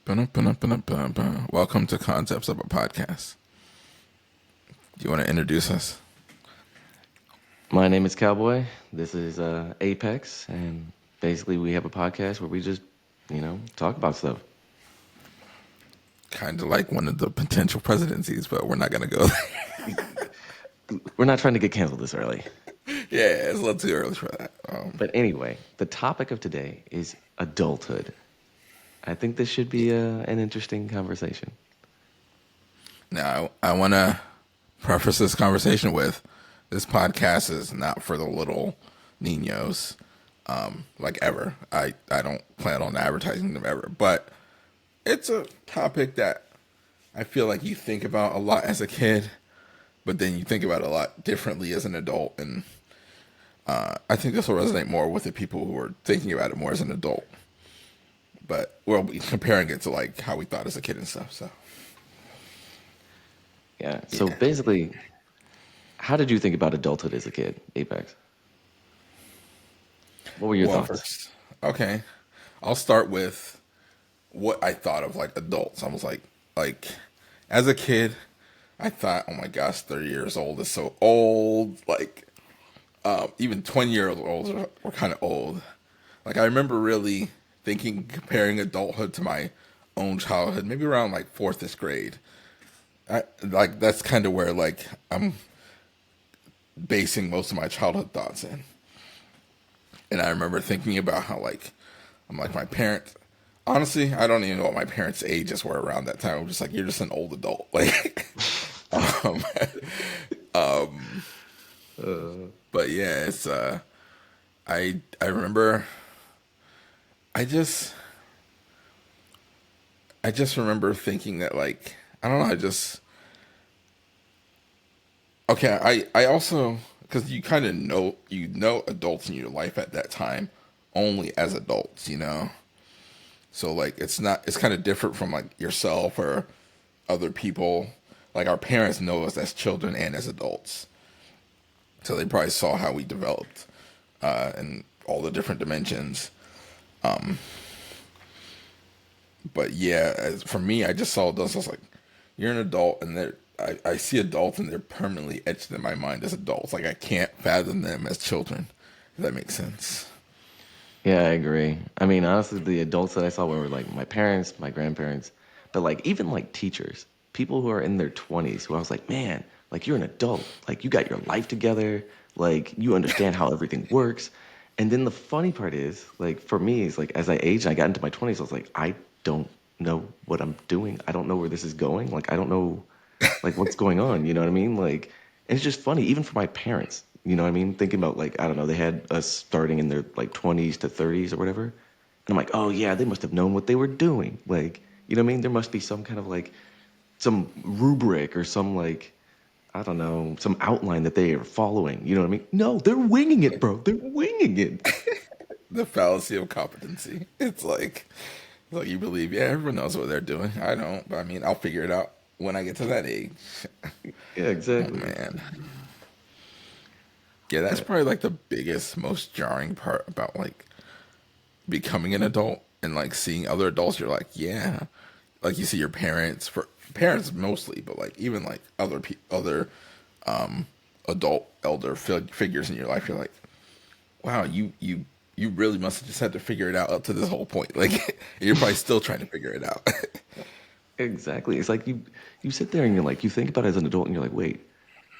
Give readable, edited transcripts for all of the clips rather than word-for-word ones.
Welcome to Concepts of a Podcast. Do you want to introduce us? My name is Cowboy. This is Apex, and basically we have a podcast where we just, talk about stuff. Kind of like one of the potential presidencies, but we're not going to go there. We're not trying to get canceled this early. Yeah, it's a little too early for that. But anyway, the topic of today is adulthood. I think this should be an interesting conversation. Now, I want to preface this conversation with this podcast is not for the little niños, like ever. I don't plan on advertising them ever, but it's a topic that I feel like you think about a lot as a kid, but then you think about it a lot differently as an adult. And I think this will resonate more with the people who are thinking about it more as an adult. But we'll be comparing it to like how we thought as a kid and stuff. So Yeah. So basically, how did you think about adulthood as a kid, Apex? What were your well, thoughts? first, okay, I'll start with what I thought of like adults. I was like as a kid, I thought, oh my gosh, 30 years old is so old. Like, even 20-year olds were kind of old. Like, I remember really thinking, comparing adulthood to my own childhood, maybe around like fourth, fifth grade. Like, that's kind of where like I'm basing most of my childhood thoughts in. And I remember thinking about how like I'm like my parents. Honestly, I don't even know what my parents' ages were around that time. I'm just like, you're just an old adult. Like, um, um, but yeah, it's I remember I just I just remember thinking that like I don't know, I just okay, I also because you kind of know adults in your life at that time only as adults, you know. So like it's kind of different from like yourself or other people. Like our parents know us as children and as adults. So they probably saw how we developed and all the different dimensions. Um, but yeah, for me, I just saw adults. I was like, you're an adult, and I see adults, and they're permanently etched in my mind as adults. Like I can't fathom them as children. If that makes sense. Yeah, I agree. I mean, honestly, the adults that I saw were like my parents, my grandparents, but like even like teachers, people who are in their 20s, who I was like, man, like you're an adult, like you got your life together, like you understand how everything works. And then the funny part is, like for me, is like as I aged and I got into my 20s, I was like, I don't know what I'm doing. I don't know where this is going. Like I don't know like what's going on, you know what I mean? Like, and it's just funny, even for my parents, you know what I mean? Thinking about like, I don't know, they had us starting in their like 20s to 30s or whatever. And I'm like, oh yeah, they must have known what they were doing. Like, you know what I mean? There must be some kind of like some rubric or some like, I don't know, some outline that they are following. You know what I mean? No, they're winging it, bro. They're winging it. The fallacy of competency. It's like you believe, yeah, everyone knows what they're doing. I don't, but I mean, I'll figure it out when I get to that age. Yeah, Oh exactly. man, yeah, that's But probably like the biggest, most jarring part about like becoming an adult and like seeing other adults. You're like, yeah, like you see your parents for parents mostly, but like even like other adult elder figures in your life. You're like, wow, you really must have just had to figure it out up to this whole point. Like you're probably still trying to figure it out. exactly. It's like you sit there and you're like, you think about it as an adult and you're like, wait,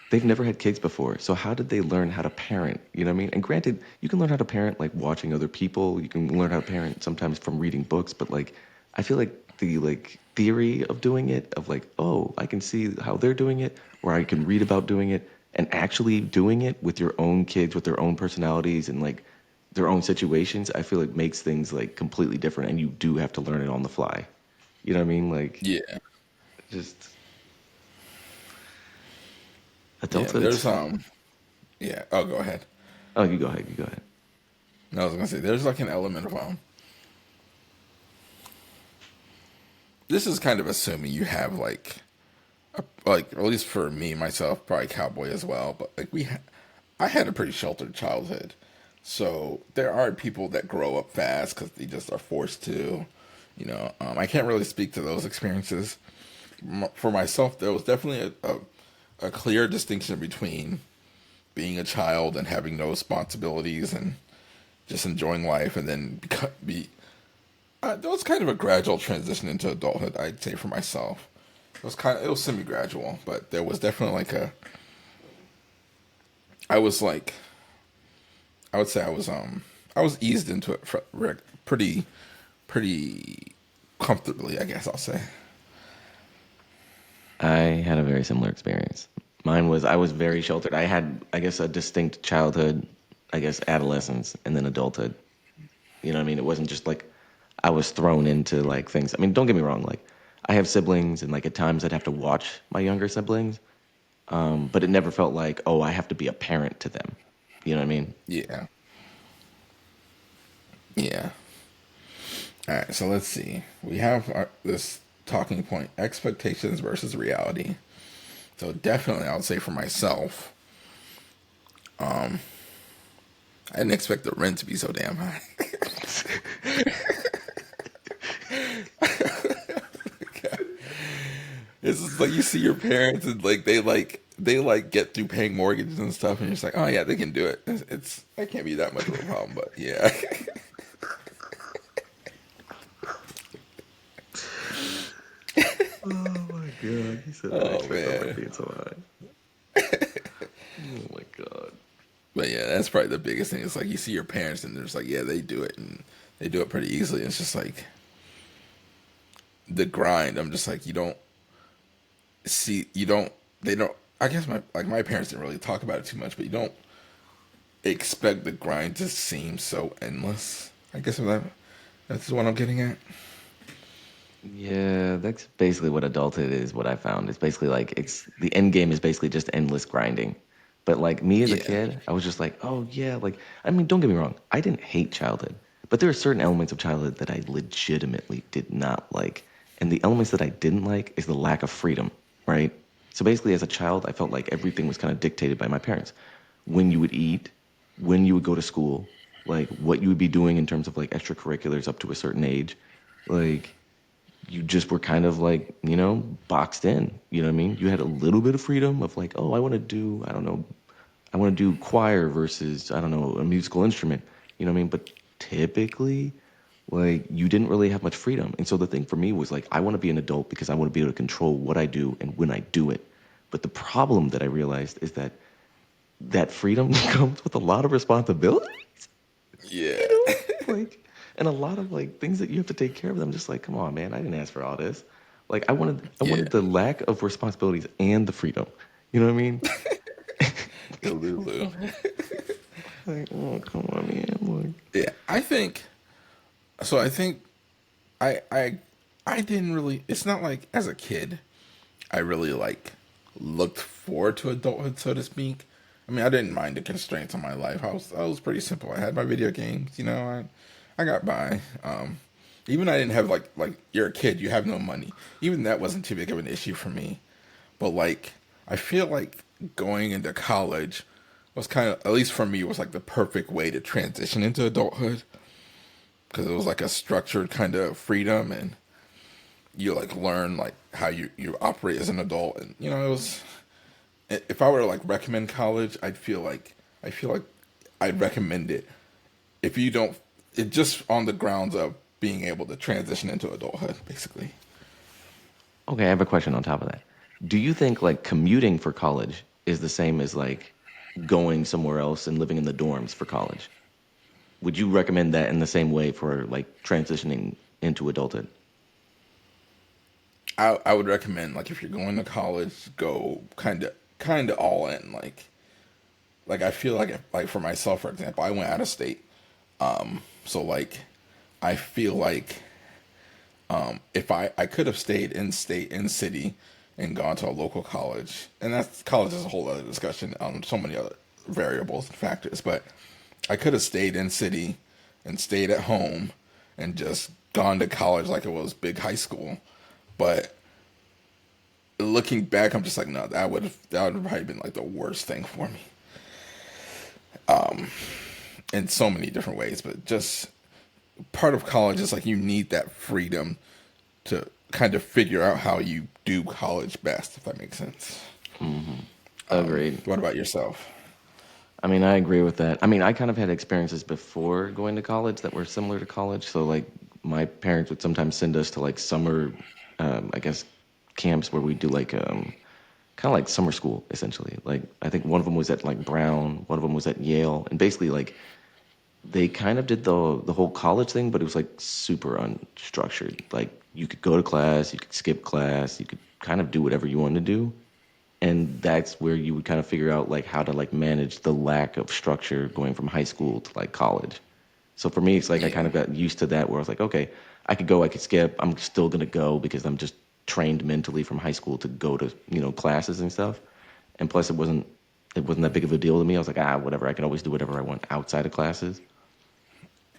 they've never had kids before. So how did they learn how to parent? You know what I mean? And granted, you can learn how to parent like watching other people. You can learn how to parent sometimes from reading books, but like I feel like the like theory of doing it of like, oh, I can see how they're doing it, or I can read about doing it, and actually doing it with your own kids with their own personalities and like their own situations, I feel like makes things like completely different and you do have to learn it on the fly. You know what I mean? Like Yeah, just yeah. adulthood, it's fun. Yeah. Oh, go ahead. Oh, you go ahead, you go ahead. No, I was gonna say there's like an element of this is kind of assuming you have like at least for me myself, probably cowboy as well, but like I had a pretty sheltered childhood, so there are people that grow up fast because they just are forced to, I can't really speak to those experiences. For myself, there was definitely a clear distinction between being a child and having no responsibilities and just enjoying life, and then there was kind of a gradual transition into adulthood. I'd say for myself, it was semi gradual, but there was definitely like I was like I would say I was eased into it pretty comfortably, I guess I'll say. I had a very similar experience. Mine was I was very sheltered. I had, I guess, a distinct childhood, I guess, adolescence, and then adulthood. You know what I mean? It wasn't just like I was thrown into like things. I mean, don't get me wrong. Like, I have siblings, and like at times I'd have to watch my younger siblings, but it never felt like, oh, I have to be a parent to them. You know what I mean? Yeah, yeah. All right, so let's see. We have this talking point: expectations versus reality. So definitely, I would say for myself, I didn't expect the rent to be so damn high. It's just like you see your parents and like they get through paying mortgages and stuff, and you're just like, oh yeah, they can do it. It's that can't be that much of a problem, but yeah. Oh my god, he said I didn't Oh expect the rent man. being so high. Oh my god. But yeah, that's probably the biggest thing. It's like you see your parents and they're just like, yeah, they do it and they do it pretty easily. It's just like the grind. I'm just like you don't they don't I guess my parents didn't really talk about it too much, but you don't expect the grind to seem so endless. I guess that's what I'm getting at. Yeah, that's basically what adulthood is, what I found. It's basically like it's the end game is basically just endless grinding. But like me as a Yeah. kid, I was just like, oh yeah, like I mean, don't get me wrong, I didn't hate childhood, but there are certain elements of childhood that I legitimately did not like. And the elements that I didn't like is the lack of freedom, right? So basically as a child, I felt like everything was kind of dictated by my parents. When you would eat, when you would go to school, like what you would be doing in terms of like extracurriculars up to a certain age. Like you just were kind of like, boxed in. You know what I mean? You had a little bit of freedom of like, oh, I want to do, I don't know, I want to do choir versus, I don't know, a musical instrument. You know what I mean? But typically, like, you didn't really have much freedom. And so the thing for me was like, I want to be an adult because I want to be able to control what I do and when I do it. But the problem that I realized is that that freedom comes with a lot of responsibility, Yeah. you know? Like, and a lot of like things that you have to take care of. I'm just like, come on, man, I didn't ask for all this. Like, I Yeah. wanted the lack of responsibilities and the freedom. You know what I mean? Lulu. Like, oh, come on, man. Like, Yeah. I think I I I didn't really it's not like as a kid I really like looked forward to adulthood, so to speak. I mean, I didn't mind the constraints on my life. I was pretty simple. I had my video games, I got by. Even I didn't have like you're a kid, you have no money. Even that wasn't too big of an issue for me. But like I feel like going into college was kind of, at least for me, was like the perfect way to transition into adulthood because it was like a structured kind of freedom, and you like learn like how you operate as an adult. And it was, if I were to like recommend college, I feel like I'd recommend it if you don't, it just on the grounds of being able to transition into adulthood basically. okay, I have a question on top of that. Do you think like commuting for college is the same as like going somewhere else and living in the dorms for college? Would you recommend that in the same way for like transitioning into adulthood? I would recommend, like, if you're going to college, go kind of all in. Like I feel like for myself, for example, I went out of state. So like I feel like if I could have stayed in state, in city, and gone to a local college, and that's, college is a whole other discussion on so many other variables and factors, but I could have stayed in city and stayed at home and just gone to college like it was big high school. But looking back, I'm just like, no, that would have probably been like the worst thing for me in so many different ways. But just part of college is like you need that freedom to kind of figure out how you do college best, if that makes sense. Agreed. What about yourself? I mean, I agree with that. I mean, I kind of had experiences before going to college that were similar to college. So, like, my parents would sometimes send us to like summer, I guess, camps where we do like kind of like summer school essentially. Like, I think one of them was at like Brown, one of them was at Yale, and basically like they kind of did the whole college thing, but it was like super unstructured. Like, you could go to class, you could skip class, you could kind of do whatever you wanted to do, and that's where you would kind of figure out like how to like manage the lack of structure going from high school to like college. So for me, it's like I kind Yeah, of got used to that where I was like, okay, I could go, I could skip. I'm still gonna go because I'm just trained mentally from high school to go to, classes and stuff. And plus it wasn't that big of a deal to me. I was like, whatever, I can always do whatever I want outside of classes.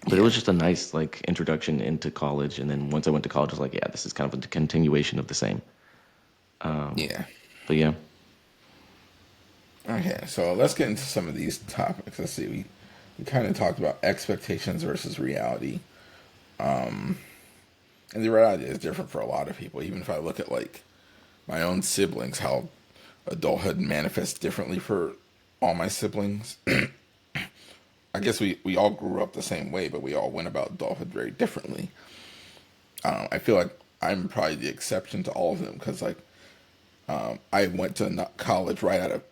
But it yeah, was just a nice like introduction into college. And then once I went to college, I was like, yeah, this is kind of a continuation of the same. yeah. But yeah. Okay, so let's get into some of these topics. Let's see. We kind of talked about expectations versus reality, and the reality is different for a lot of people. Even if I look at like my own siblings, how adulthood manifests differently for all my siblings. I guess we all grew up the same way, but we all went about adulthood very differently. I feel like I'm probably the exception to all of them because like I went to college right out of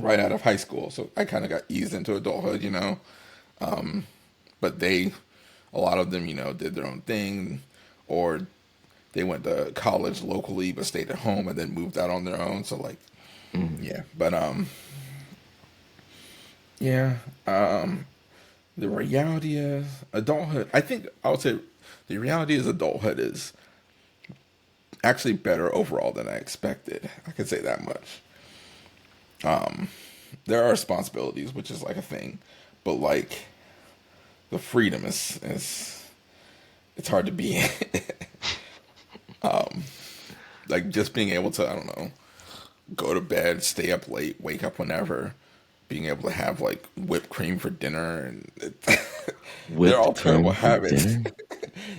right out of high school, so I kind of got eased into adulthood, you know. But a lot of them, did their own thing, or they went to college locally but stayed at home and then moved out on their own. So like, Mhm. yeah, but yeah, the reality is adulthood. I think I would say the reality is adulthood is actually better overall than I expected. I could say that much. There are responsibilities, which is like a thing, but like the freedom is it's hard to be. Like just being able to, I don't know, go to bed, stay up late, wake up whenever, being able to have like whipped cream for dinner, and they're all Whipped terrible cream for habits. dinner?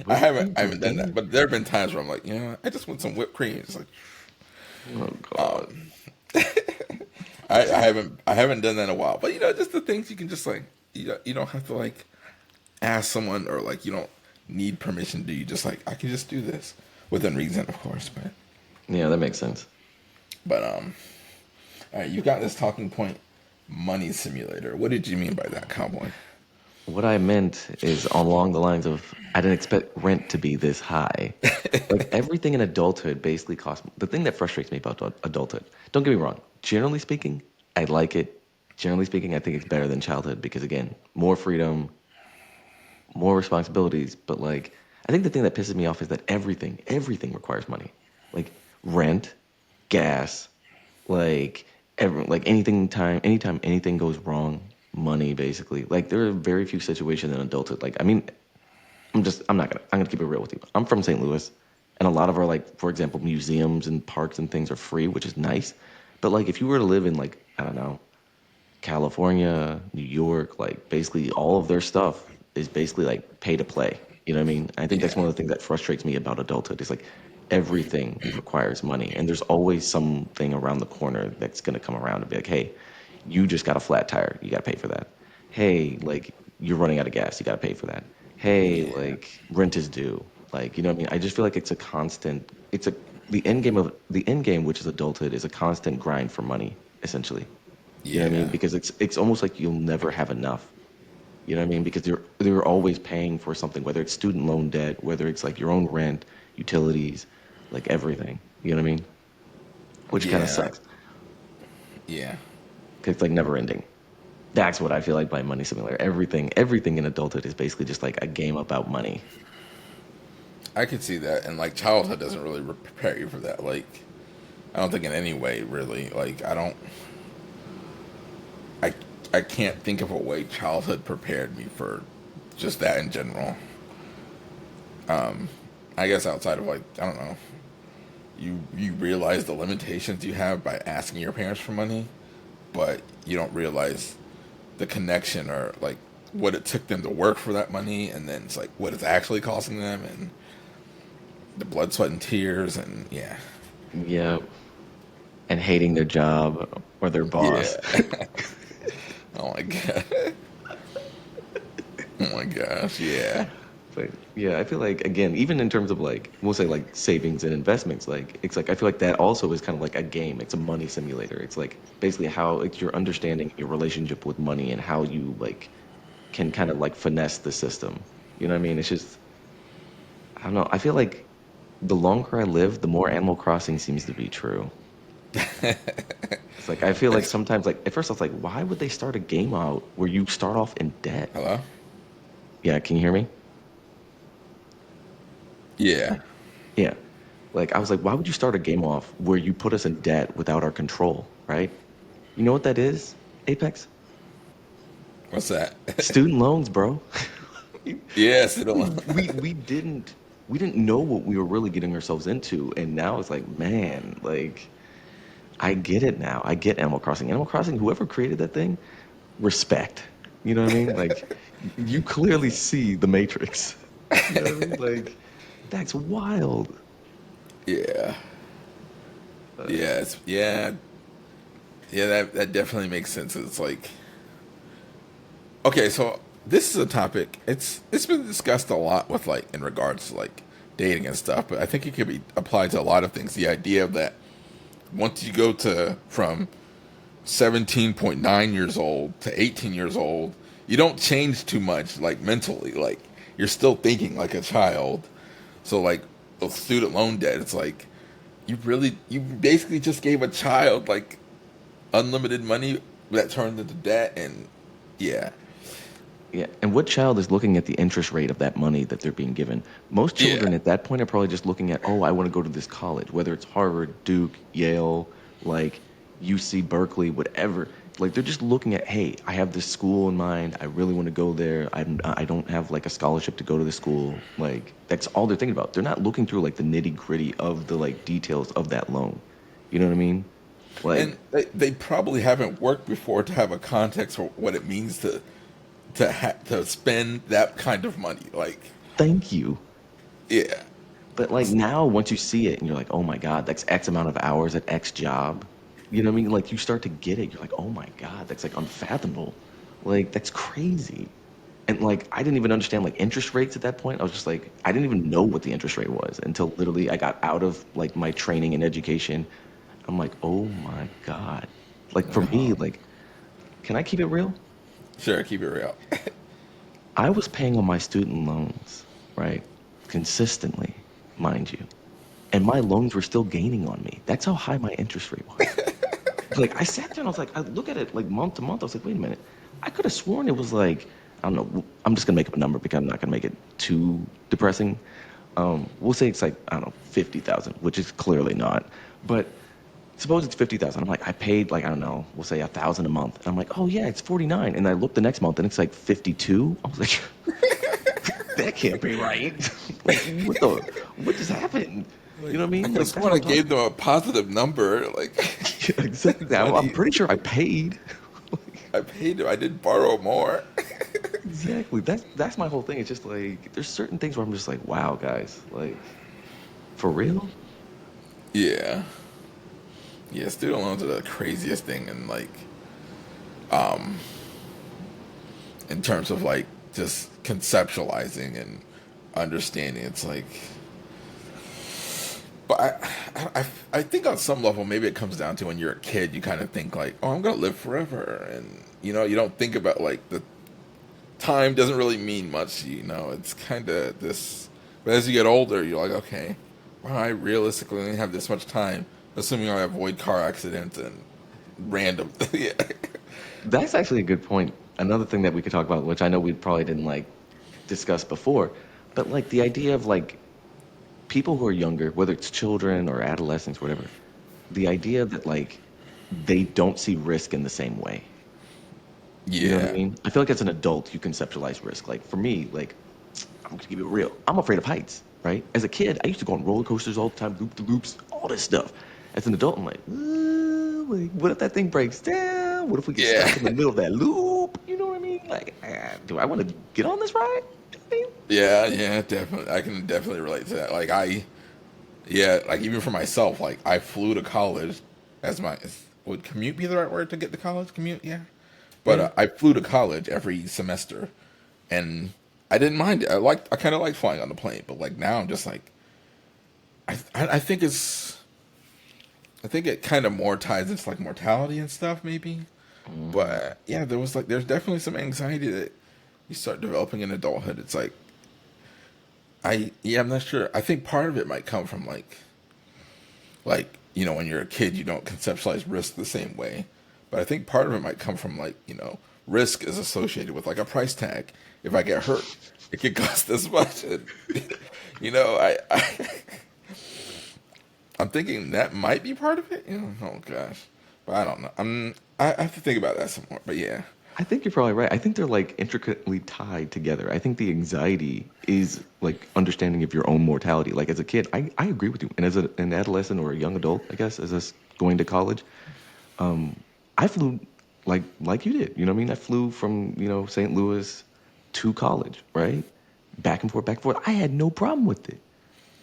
Whipped cream I for haven't done that, dinner? but there have been times where I'm like, I just want some whipped cream. It's like Oh God. I haven't done that in a while, but just the things you can just like you don't have to like ask someone or like you don't need permission to do. You just like I can just do this within reason, of course, Yeah, that makes sense. but. All right, you got this talking point, money simulator. What did you mean by that, cowboy? What I meant is along the lines of I didn't expect rent to be this high. Like everything in adulthood basically costs. The thing that frustrates me about adulthood, don't get me wrong. Generally speaking, I like it. Generally speaking, I think it's better than childhood because again, more freedom, more responsibilities. But like, I think the thing that pisses me off is that everything requires money. Like rent, gas, like anytime anything goes wrong, money basically. Like there are very few situations in adulthood. Like I mean, I'm gonna keep it real with you. I'm from St. Louis, and a lot of our like, for example, museums and parks and things are free, which is nice. But like if you were to live in like, I don't know, California, New York, like basically all of their stuff is basically like pay to play. You know what I mean? I think that's Yeah, one of the things that frustrates me about adulthood is like everything requires money. And there's always something around the corner that's gonna come around and be like, hey, you just got a flat tire, you gotta pay for that. Hey, like you're running out of gas, you gotta pay for that. Hey, yeah, like rent is due. Like, you know what I mean? I just feel like the end game, which is adulthood, is a constant grind for money, essentially. You know what I mean? yeah, Because it's almost like you'll never have enough. You know what I mean? Because you're always paying for something, whether it's student loan debt, whether it's like your own rent, utilities, like everything. You know what I mean? Which kind of yeah, sucks. yeah. 'Cause it's like never ending. That's what I feel like by Money Simulator. Everything in adulthood is basically just like a game about money. I could see that, and like childhood doesn't really prepare you for that. Like, I don't think in any way really. Like, I, I can't think of a way childhood prepared me for just that in general. I guess outside of like, I don't know, you realize the limitations you have by asking your parents for money, but you don't realize the connection or like what it took them to work for that money, and then it's like what it's actually costing them, and the blood, sweat, and tears, and yeah, Yeah, and hating their job or their boss. yeah. Oh my god. Oh my gosh. Yeah. But yeah, I feel like again, even in terms of like we'll say like savings and investments, like it's like I feel like that also is kind of like a game. It's a money simulator. It's like basically how like you're understanding your relationship with money and how you like can kind of like finesse the system. You know what I mean? It's just I don't know. I feel like the longer I live, the more Animal Crossing seems to be true. It's like I feel like It's sometimes like at first I was like, why would they start a game out where you start off in debt? hello. Yeah, can you hear me? Yeah. Yeah. Like I was like, why would you start a game off where you put us in debt without our control, right? You know what that is, Apex? What's that? Student loans, bro. Yes. It don't. We didn't know what we were really getting ourselves into, and now it's like, man, like I get it now. I get Animal Crossing. Animal Crossing, whoever created that thing, respect. You know what I mean? Like you clearly see the Matrix. You know what I mean? Like that's wild. Yeah. Uh, Yeah. Yeah. Yeah. That definitely makes sense. It's like okay. So this is a topic. It's been discussed a lot with like in regards to like dating and stuff, but I think it could be applied to a lot of things. The idea of that once you go to from 17.9 years old to 18 years old, you don't change too much, like mentally. Like, you're still thinking like a child. So, like, with student loan debt, it's like, you basically just gave a child, like, unlimited money that turned into debt. And yeah. Yeah, and what child is looking at the interest rate of that money that they're being given? Most Yeah. children at that point are probably just looking at, oh, I want to go to this college, whether it's Harvard, Duke, Yale, like UC, Berkeley, whatever. Like they're just looking at, hey, I have this school in mind. I really want to go there. I don't have like a scholarship to go to the school. Like that's all they're thinking about. They're not looking through like the nitty gritty of the like details of that loan. You know what I mean? And Like, they probably haven't worked before to have a context for what it means to spend that kind of money. Like, thank you. yeah. But like now, once you see it and you're like, oh my God, that's X amount of hours at X job. You know what I mean? Like you start to get it. You're like, oh my God, that's like unfathomable. Like that's crazy. And like I didn't even understand like interest rates at that point. I was just like, I didn't even know what the interest rate was until literally I got out of like my training and education. I'm like, oh my God. Like for me, like, can I keep it real? Sure, keep it real. I was paying on my student loans, right? Consistently, mind you. And my loans were still gaining on me. That's how high my interest rate was. Like I sat there and I was like, I look at it like month to month. I was like, wait a minute. I could have sworn it was like, I don't know. I'm just gonna make up a number because I'm not gonna make it too depressing. We'll say it's like, I don't know, 50,000, which is clearly not. But suppose it's 50,000. I'm like, I paid like, I don't know, we'll say 1,000 a month. And I'm like, oh yeah, it's 49. And I look the next month and it's like 52. I was like, that can't be right. Like, what just happened? You Like, know what I I mean? could have Like, that's sworn what I I'm talking. gave them a positive number. Like, Yeah, exactly. I'm money, pretty sure I paid. I paid them. I did borrow more. Exactly. That's my whole thing. It's just like there's certain things where I'm just like, wow, guys, like for real? Yeah, yeah. Student loans are the craziest thing, and like, in terms of like just conceptualizing and understanding, it's like. But I think on some level maybe it comes down to when you're a kid you kind of think like oh I'm gonna live forever and you don't think about like the time doesn't really mean much, it's kind of this. But as you get older, you're like, okay, well, I realistically only have this much time, assuming I avoid car accidents and random. Yeah, That's actually a good point. Another thing that we could talk about, which I know we probably didn't like discuss before, but like the idea of like people who are younger, whether it's children or adolescents, whatever, the idea that like they don't see risk in the same way. You know what I yeah, mean? I feel like as an adult, you conceptualize risk. Like for me, like I'm gonna keep it real. I'm afraid of heights, right? As a kid, I used to go on roller coasters all the time, loop the loops, all this stuff. As an adult, I'm like, "Ooh, like, what if that thing breaks down? What if we get yeah. stuck in the middle of that loop? You know what I mean? Like, do I want to get on this ride? I mean, Yeah, yeah, definitely. I can definitely relate to that. Yeah, like even for myself, like I flew to college as my would commute be the right word to get to college? Commute, yeah. But yeah. I flew to college every semester, and I didn't mind it. I kind of liked flying on the plane, but like now I'm just like, I think I think it kind of more ties into like mortality and stuff, maybe. Mm, But yeah, there's definitely some anxiety that you start developing in adulthood. It's like I'm not sure. I think part of it might come from when you're a kid you don't conceptualize risk the same way, but I think part of it might come from risk is associated with like a price tag. If I get hurt, it could cost this much. And, I'm thinking that might be part of it. Oh gosh, but I don't know. I have to think about that some more. But yeah, I think you're probably right. I think they're like intricately tied together. I think the anxiety is like understanding of your own mortality. Like as a kid, I agree with you. And as an adolescent or a young adult, I guess, as us going to college, I flew like you did. You know what I mean? I flew from, St. Louis to college, right? Back and forth, back and forth. I had no problem with it.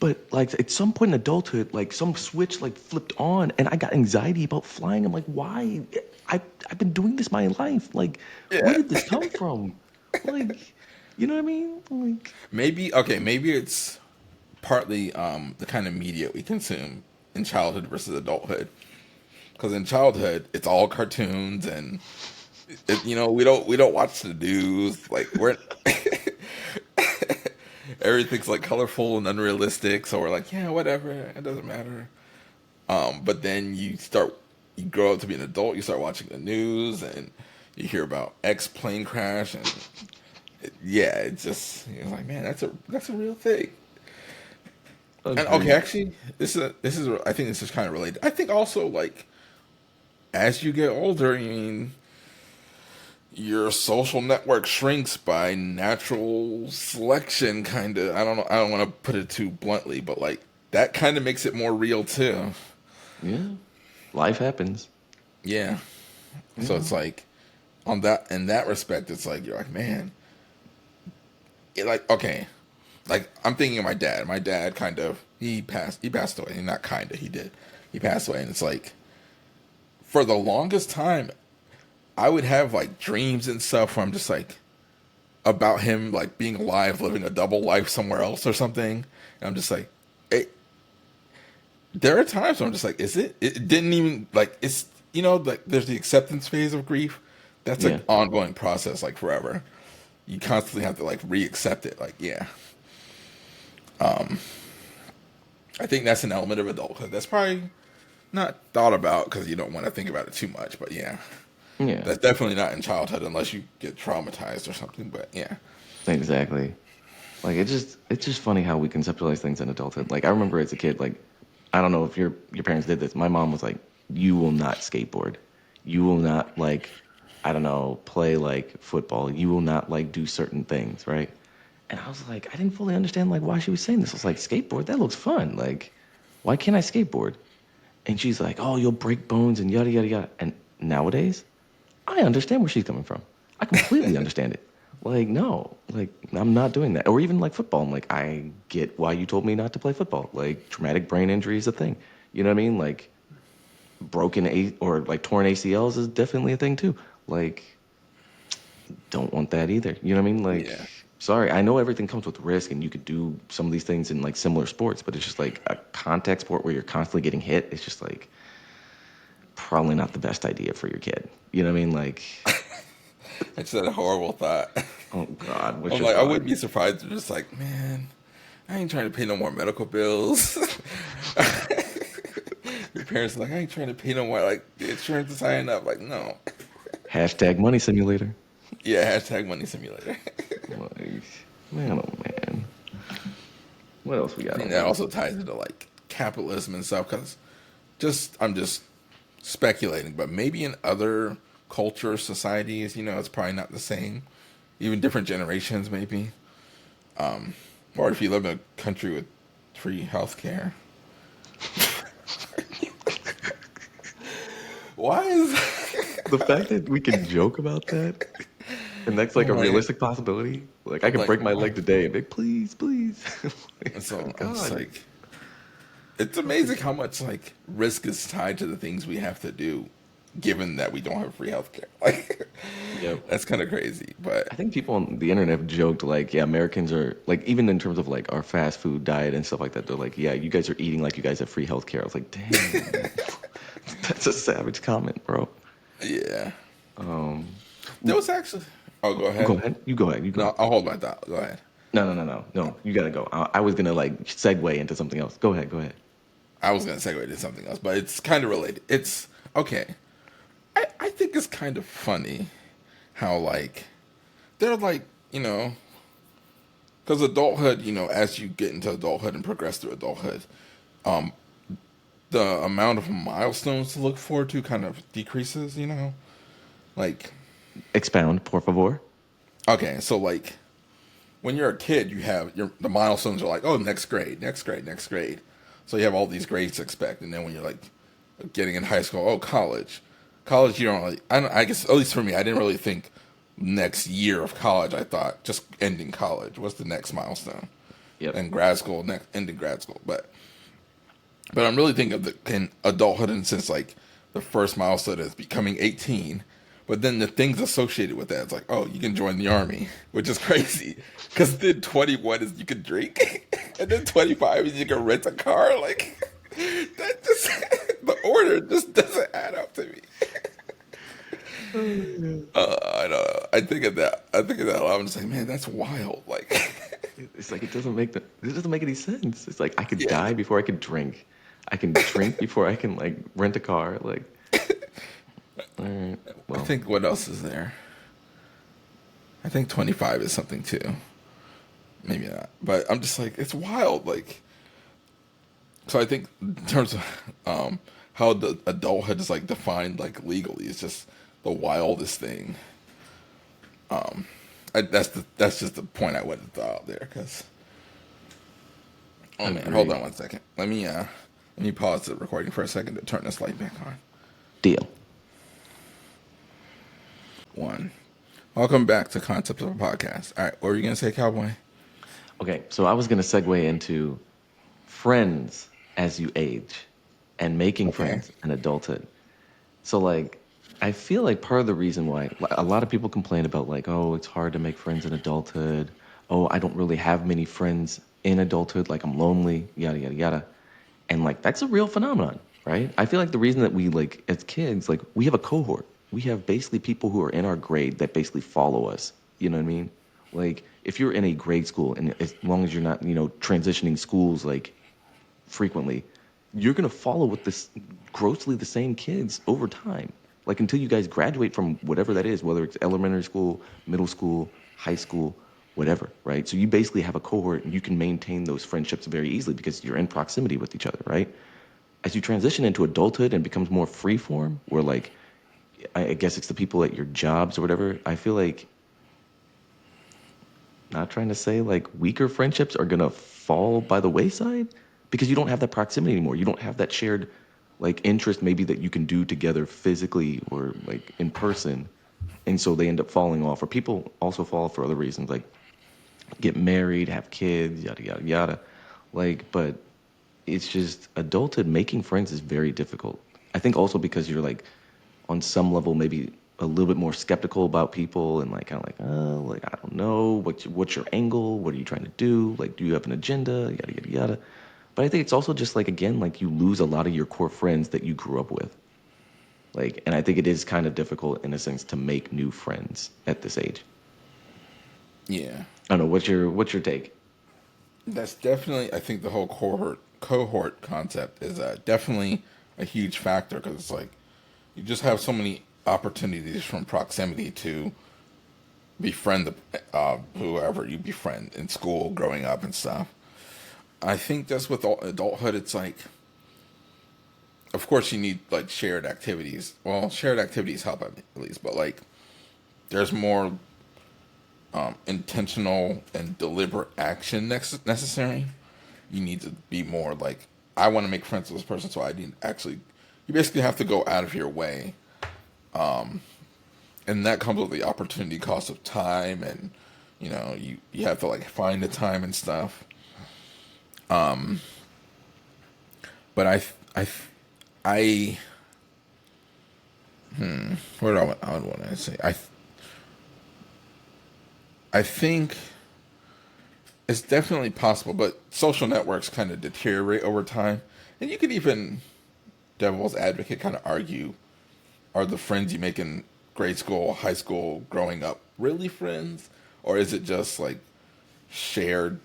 But like at some point in adulthood, like some switch like flipped on and I got anxiety about flying. I'm like, why? I've been doing this my life. Like, where yeah. did this come from? Like, you know what I mean? Like, Maybe okay. Maybe it's partly the kind of media we consume in childhood versus adulthood. Because in childhood, it's all cartoons, and we don't watch the news. Like we're everything's like colorful and unrealistic. So we're like, yeah, whatever, it doesn't matter. But then you grow up to be an adult. You start watching the news, and you hear about X plane crash, and yeah, it's just you're like, man, that's a real thing. And okay, agreed. actually, I think this is kind of related. I think also like as you get older, I mean, your social network shrinks by natural selection, kind of. I don't know. I don't want to put it too bluntly, but like that kind of makes it more real too. Yeah. Life happens. Yeah. So Yeah. it's like on that in that respect, it's like you're like, man, like okay, like I'm thinking of my dad. My dad kind of he passed away. Not kind of he did. He passed away, and it's like for the longest time, I would have like dreams and stuff where I'm just like about him like being alive, living a double life somewhere else or something. And I'm just like, there are times where I'm just like, is it? It didn't even like it's like there's the acceptance phase of grief. That's an Yeah. ongoing process, like forever. You constantly have to like re-accept it. Like yeah, I think that's an element of adulthood that's probably not thought about because you don't want to think about it too much. But yeah, Yeah. that's definitely not in childhood unless you get traumatized or something. But yeah, Exactly. Like it's just funny how we conceptualize things in adulthood. Like I remember as a kid, like I don't know if your parents did this. My mom was like, "You will not skateboard. You will not like, I don't know, play like football. You will not like do certain things, right?" And I was like, I didn't fully understand like why she was saying this. I was like, "Skateboard, that looks fun. Like, why can't I skateboard?" And she's like, "Oh, you'll break bones and yada yada yada." And nowadays, I understand where she's coming from. I completely understand it. Like, no, like, I'm not doing that. Or even like football. I'm like, I get why you told me not to play football. Like, traumatic brain injury is a thing. You know what I mean? Like, or like torn ACLs is definitely a thing too. Like, don't want that either. You know what I mean? Like, yeah. sorry, I know everything comes with risk and you could do some of these things in like similar sports, but it's just like a contact sport where you're constantly getting hit. It's just like probably not the best idea for your kid. You know what I mean? Like, I just had a horrible thought. oh God, what's I'm your like, I thought? wouldn't be surprised. They're just like, man, I ain't trying to pay no more medical bills. Your parents are like, I ain't trying to pay no more. Like, the insurance is high enough. Like, no. Hashtag money simulator. Yeah, hashtag money simulator. Like, man, oh man. What else we I got think on that here? also ties into like capitalism and stuff. Because I'm just speculating, but maybe in other cultures, societies, it's probably not the same. Even different generations, maybe. Or if you live in a country with free healthcare. Why is The fact that we can joke about that. And that's like I'm a like, realistic possibility. Like I I'm could like, break my what? leg today and be like, please, please. And Like, oh so I'm just God. like, it's amazing how much like risk is tied to the things we have to do, given that we don't have free healthcare. Like, Yep. that's kind of crazy. But I think people on the internet have joked like, yeah, Americans are like, even in terms of like our fast food diet and stuff like that, they're like, yeah, you guys are eating like you guys have free healthcare. I was like, dang, that's a savage comment, bro. yeah, Um, there was actually. Oh, go go ahead. ahead. You go ahead. You go No, ahead. I'll hold my thought. Go ahead. No. You gotta go. I was gonna like segue into something else. Go ahead. Go ahead. I was gonna segue to something else, but it's kind of related. It's okay. I think it's kind of funny how like they're like because adulthood, as you get into adulthood and progress through adulthood, um, the amount of milestones to look forward to kind of decreases. Like Expound, por favor. okay, so like when you're a kid, you have the milestones are like, oh, next grade, next grade, next grade. So you have all these grades to expect, and then when you're like getting in high school, oh, college, college, you don't really. I guess at least for me, I didn't really think next year of college. I thought just ending college was the next milestone, Yep. and grad school, next ending grad school. But I'm really thinking of in adulthood, and since like the first milestone is becoming 18, but then the things associated with that, it's like, oh, you can join the army, which is crazy. Because then 21 is you can drink, and then 25 is you can rent a car. Like, that just, the order just doesn't add up to me. Oh, yeah. I don't know. I think of that. I think of that a lot. I'm just like, man, that's wild. Like, It's like it doesn't make any sense. It's like I could yeah. die before I could drink. I can drink before I can like rent a car. Like, all right, I well, think what else is there? I think 25 is something too. Maybe not. But I'm just like, it's wild. Like, so I think in terms of how the adulthood is like defined like legally, it's just the wildest thing. That's just the point I wanted to throw out there. Cause oh man, hold agreed. on one second. Let me pause the recording for a second to turn this light back on. Deal. One. Welcome back to Concepts of a Podcast. All right, what were you gonna say, Cowboy? Okay, so I was gonna segue into friends as you age and making Okay. friends in adulthood. So like I feel like part of the reason why a lot of people complain about like, oh, it's hard to make friends in adulthood. Oh, I don't really have many friends in adulthood, like I'm lonely, yada yada yada. And like that's a real phenomenon, right? I feel like the reason that we like as kids, like we have a cohort. We have basically people who are in our grade that basically follow us. You know what I mean? Like if you're in a grade school and as long as you're not, transitioning schools like frequently, you're going to follow with this grossly the same kids over time. Like until you guys graduate from whatever that is, whether it's elementary school, middle school, high school, whatever, right? So you basically have a cohort and you can maintain those friendships very easily because you're in proximity with each other, right? As you transition into adulthood and becomes more free form, where like I guess it's the people at your jobs or whatever, I feel like not trying to say like weaker friendships are gonna fall by the wayside because you don't have that proximity anymore. You don't have that shared like interest maybe that you can do together physically or like in person. And so they end up falling off. Or people also fall for other reasons, like get married, have kids, yada yada yada. Like, but it's just adulthood making friends is very difficult. I think also because you're like on some level maybe a little bit more skeptical about people and like kind of like oh like I don't know what's your angle, what are you trying to do, like do you have an agenda, yada yada yada. But I think it's also just like again like you lose a lot of your core friends that you grew up with, like, and I think it is kind of difficult in a sense to make new friends at this age. Yeah. I don't know what's your take. That's definitely. I think the whole cohort concept is definitely a huge factor because it's like you just have so many opportunities from proximity to befriend whoever you befriend in school, growing up and stuff. I think that's with adulthood. It's like, of course, you need like shared activities. Well, shared activities help at least, but like there's more intentional and deliberate action necessary. You need to be more like, I want to make friends with this person, so I need actually. You basically have to go out of your way and that comes with the opportunity cost of time, and you have to like find the time and stuff. But I I what do I would want to say? I think it's definitely possible, but social networks kind of deteriorate over time, and you could even devil's advocate kind of argue: are the friends you make in grade school, high school, growing up really friends, or is it just like shared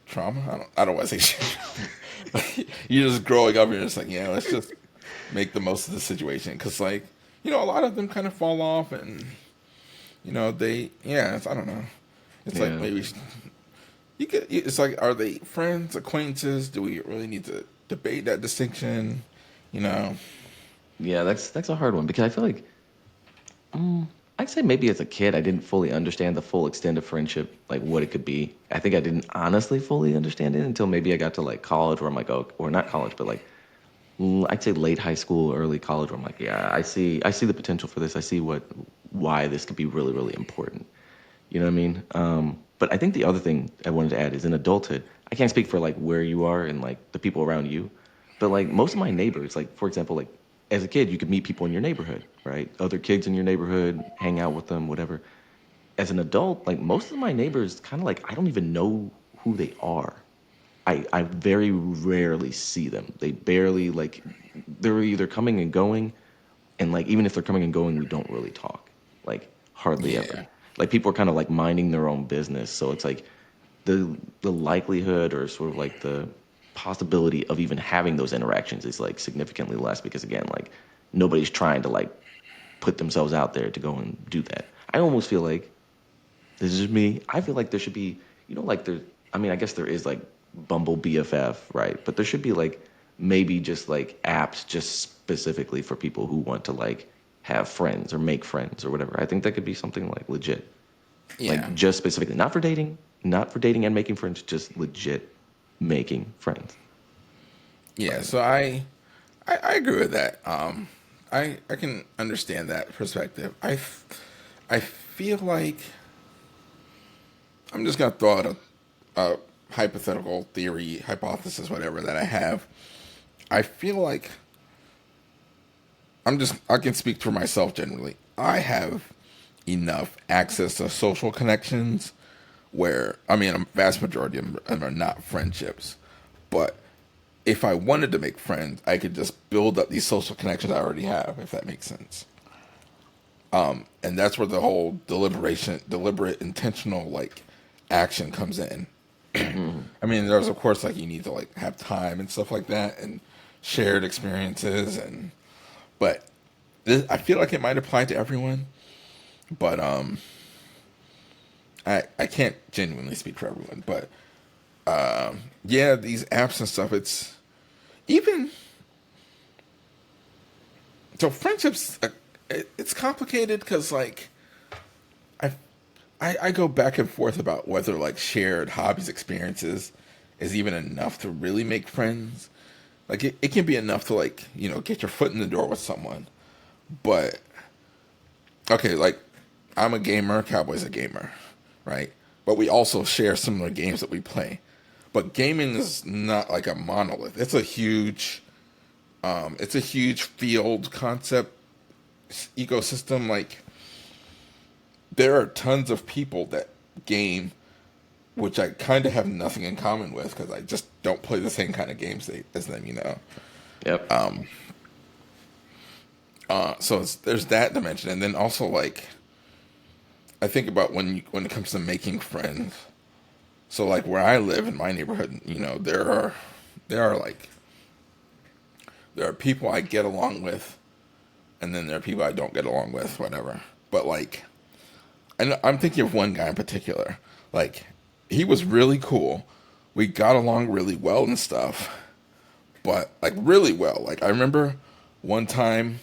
trauma? I don't want to say shared. You're just growing up, and you're just like, yeah, let's just make the most of the situation, because like a lot of them kind of fall off, and I don't know. It's like Yeah. maybe you could. It's like, are they friends, acquaintances? Do we really need to debate that distinction? You know? Yeah, that's a hard one because I feel like I'd say maybe as a kid I didn't fully understand the full extent of friendship, like what it could be. I think I didn't honestly fully understand it until maybe I got to like college where I'm like, oh, or not college, but like I'd say late high school, early college where I'm like, yeah, I see the potential for this. I see why this could be really, really important. You know what I mean? But I think the other thing I wanted to add is in adulthood, I can't speak for like where you are and like the people around you, but like most of my neighbors, like for example, like as a kid, you could meet people in your neighborhood, right? Other kids in your neighborhood, hang out with them, whatever. As an adult, like most of my neighbors, kind of like I don't even know who they are. I very rarely see them. They barely like they're either coming and going, and like even if they're coming and going, we don't really talk. Like hardly ever. Yeah, Like people are kind of like minding their own business. So it's like the likelihood or sort of like the possibility of even having those interactions is like significantly less because again, like nobody's trying to like put themselves out there to go and do that. I almost feel like this is me. I feel like there should be, like there. I mean, I guess there is like Bumble BFF, right? But there should be like maybe just like apps just specifically for people who want to like have friends or make friends or whatever. I think that could be something like legit, yeah, like just specifically, not for dating and making friends, just legit making friends. yeah. But So I agree with that. I can understand that perspective. I feel like I'm just gonna throw out a hypothetical theory, hypothesis, whatever that I have. I feel like I can speak for myself generally. I have enough access to social connections where, I mean, a vast majority of them are not friendships. But if I wanted to make friends, I could just build up these social connections I already have, if that makes sense. And that's where the whole deliberate, intentional, like, action comes in. mm, I mean, there's of course like you need to like have time and stuff like that, and shared experiences, and but I feel like it might apply to everyone, but I can't genuinely speak for everyone, but yeah, these apps and stuff, it's even so friendships. It's complicated because like I, I go back and forth about whether like shared hobbies experiences is even enough to really make friends. Like it can be enough to like get your foot in the door with someone, but okay, like I'm a gamer, Cowboy's a gamer, right? But we also share similar games that we play. But gaming is not like a monolith. It's a huge field concept ecosystem. Like there are tons of people that game, which I kind of have nothing in common with because I just don't play the same kind of games as them. yep. So there's that dimension, and then also like I think about when it comes to making friends. So like where I live in my neighborhood, there are like there are people I get along with, and then there are people I don't get along with, whatever. But like, and I'm thinking of one guy in particular. Like, he was really cool. We got along really well and stuff, but like really well. Like I remember one time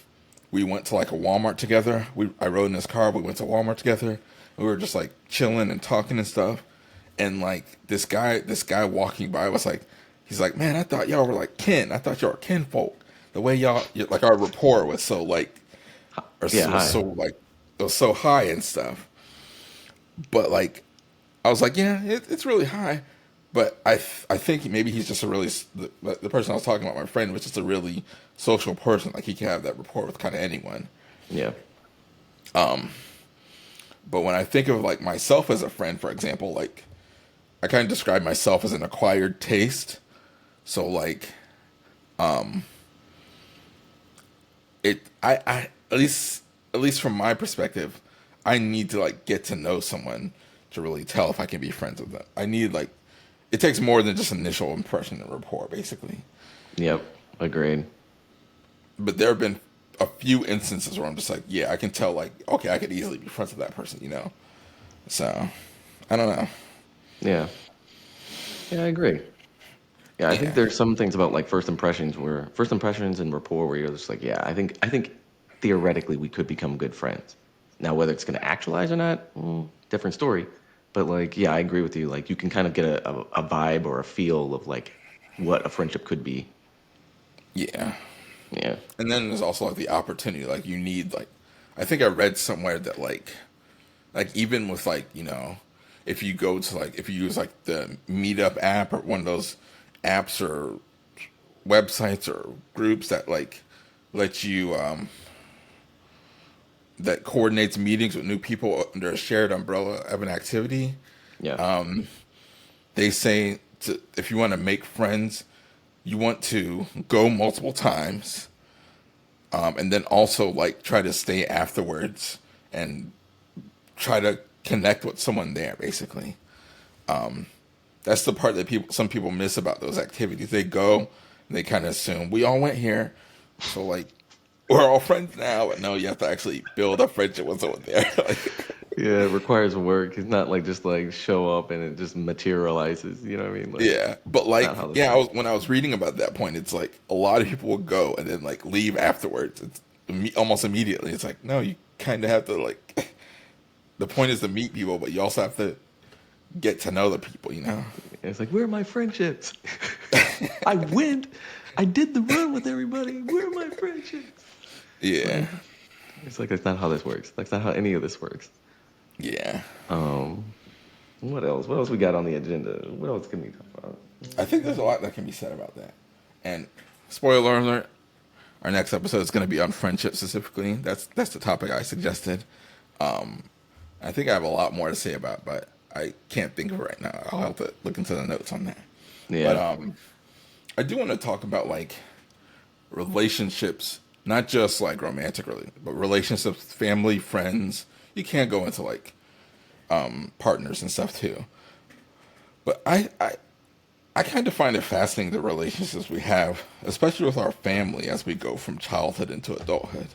we went to like a Walmart together. I rode in his car. We went to Walmart together. We were just like chilling and talking and stuff. And like this guy walking by was like, he's like, man, I thought y'all were like kin. I thought y'all were kinfolk. The way like our rapport was so like, or Yeah. was Hi. so like it was so high and stuff. But like I was like, yeah, it's really high. But I think maybe he's just a really the person I was talking about, my friend, was just a really social person. Like he can have that rapport with kind of anyone. Yeah. But when I think of like myself as a friend, for example, like I kind of describe myself as an acquired taste. So like I at least from my perspective, I need to like get to know someone to really tell if I can be friends with them. I need like it takes more than just initial impression and rapport, basically. Yep. Agreed. But there have been a few instances where I'm just like, yeah, I can tell like, okay, I could easily be friends with that person, you know. So I don't know. Yeah. Yeah, I agree. Yeah, I think Yeah, there's some things about like first impressions and rapport where you're just like, yeah, I think theoretically we could become good friends. Now whether it's going to actualize or not, different story. But like, yeah, I agree with you. Like you can kind of get a vibe or a feel of like what a friendship could be. yeah. Yeah. And then there's also like the opportunity, like you need like, I think I read somewhere that like even with like if you go to like if you use like the Meetup app or one of those apps or websites or groups that like let you that coordinates meetings with new people under a shared umbrella of an activity. Yeah. They say if you want to make friends, you want to go multiple times, and then also like try to stay afterwards and try to connect with someone there. Basically, that's the part that some people miss about those activities. They go, and they kind of assume we all went here, so like we're all friends now. But no, you have to actually build a friendship with someone there. Like, Yeah, it requires work. It's not like just like show up and it just materializes. You know what I mean? Like, yeah, but it's not like, how this yeah, works. when I was reading about that point, it's like a lot of people will go and then like leave afterwards. It's almost immediately. It's like, no, you kind of have to like. The point is to meet people, but you also have to get to know the people. You know? It's like, where are my friendships? I went. I did the run with everybody. Where are my friendships? Yeah, Like, it's like that's not how this works. That's not how any of this works. yeah. Um, what else? What else we got on the agenda? What else can we talk about? I think there's a lot that can be said about that. And spoiler alert: our next episode is going to be on friendship specifically. That's the topic I suggested. I think I have a lot more to say about, but I can't think of it right now. I'll have to look into the notes on that. But Yeah. I do want to talk about like relationships, not just like romantic, really, but relationships, family, friends. You can't go into like partners and stuff too. But I kind of find it fascinating the relationships we have, especially with our family as we go from childhood into adulthood.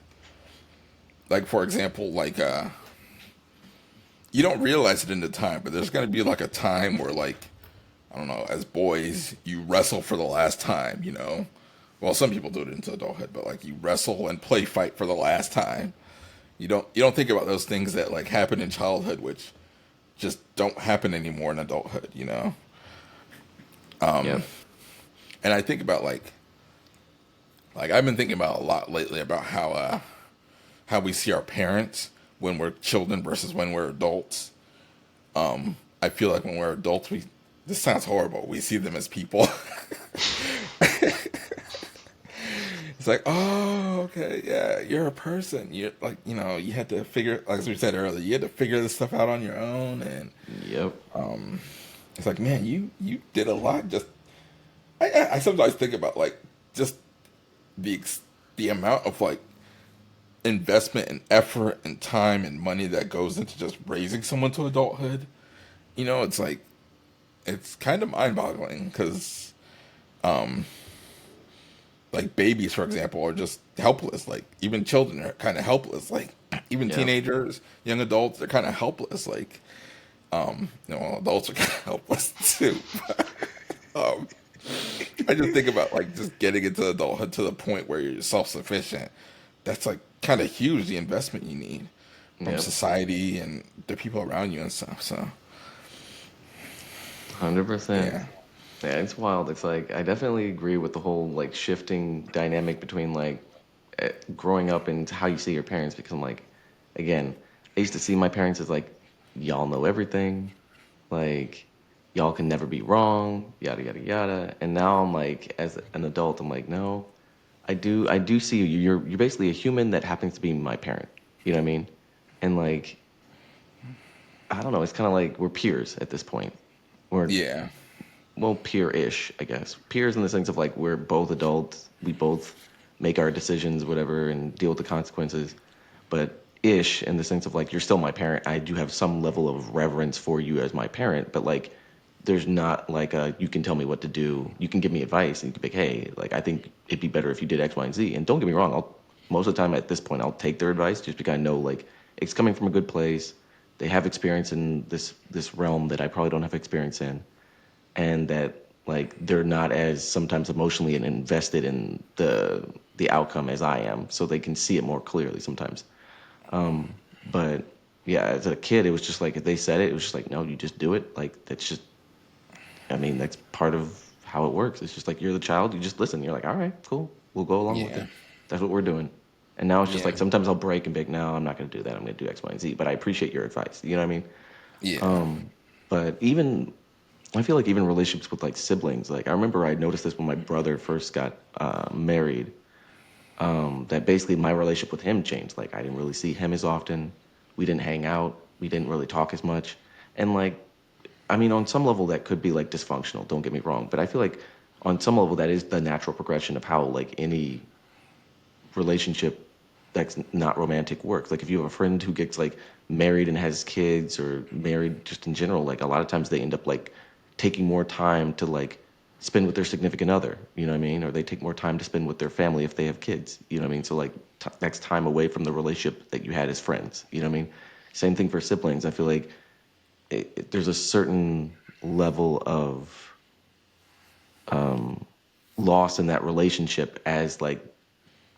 Like for example, like you don't realize it in the time, but there's gonna be like a time where like I don't know, as boys you wrestle for the last time, you know. Well, some people do it into adulthood, but like you wrestle and play fight for the last time. You don't think about those things that like happen in childhood, which just don't happen anymore in adulthood, you know. Yeah. And I think about like I've been thinking about a lot lately about how we see our parents when we're children versus when we're adults. I feel like when we're adults, we this sounds horrible. We see them as people. It's like, oh, okay, yeah, you're a person. You're like, you had to figure, like as we said earlier, you had to figure this stuff out on your own, and Yep. it's like, man, you did a lot. Just I sometimes think about like just the the amount of like investment and effort and time and money that goes into just raising someone to adulthood. It's like it's kind of mind-boggling because like babies, for example, are just helpless. Like even children are kind of helpless. Like even Yeah. teenagers, young adults, they're kind of helpless. Like adults are kind of helpless too. um, I just think about like just getting into adulthood to the point where you're self-sufficient. That's like kind of huge. The investment you need from Yep. society and the people around you and stuff. So 100%. yeah, Yeah, it's wild. It's like I definitely agree with the whole like shifting dynamic between like growing up and how you see your parents because I'm like again, I used to see my parents as like, y'all know everything, like y'all can never be wrong, yada yada yada. And now I'm like, as an adult, I'm like, no, I do see you. You're basically a human that happens to be my parent. You know what I mean? And like, I don't know. It's kind of like we're peers at this point. We're Yeah. well, peer-ish, I guess. Peers in the sense of like we're both adults. We both make our decisions, whatever, and deal with the consequences. But ish in the sense of like you're still my parent. I do have some level of reverence for you as my parent, but like there's not like a you can tell me what to do. You can give me advice and you can be like, hey, like I think it'd be better if you did X, Y, and Z. And don't get me wrong, I'll most of the time at this point I'll take their advice just because I know like it's coming from a good place. They have experience in this realm that I probably don't have experience in, and that like they're not as sometimes emotionally and invested in the outcome as I am, so they can see it more clearly sometimes. But yeah, as a kid, it was just like if they said it, it was just like no, you just do it. Like that's just, I mean, that's part of how it works. It's just like you're the child, you just listen. You're like, all right, cool, we'll go along with Yeah. it. That's what we're doing. And now it's just Yeah. like sometimes I'll break and be like, no, I'm not going to do that. I'm going to do X, Y, and Z. But I appreciate your advice. You know what I mean? Yeah. But even I feel like even relationships with like siblings, like I remember I noticed this when my brother first got married, that basically my relationship with him changed. Like I didn't really see him as often. We didn't hang out. We didn't really talk as much. And like, I mean, on some level that could be like dysfunctional. Don't get me wrong, but I feel like on some level that is the natural progression of how like any relationship that's not romantic works. Like if you have a friend who gets like married and has kids or married just in general, like a lot of times they end up like taking more time to like spend with their significant other, you know what I mean? Or they take more time to spend with their family if they have kids, you know what I mean? So like that's time away from the relationship that you had as friends, you know what I mean? Same thing for siblings. I feel like there's a certain level of loss in that relationship as like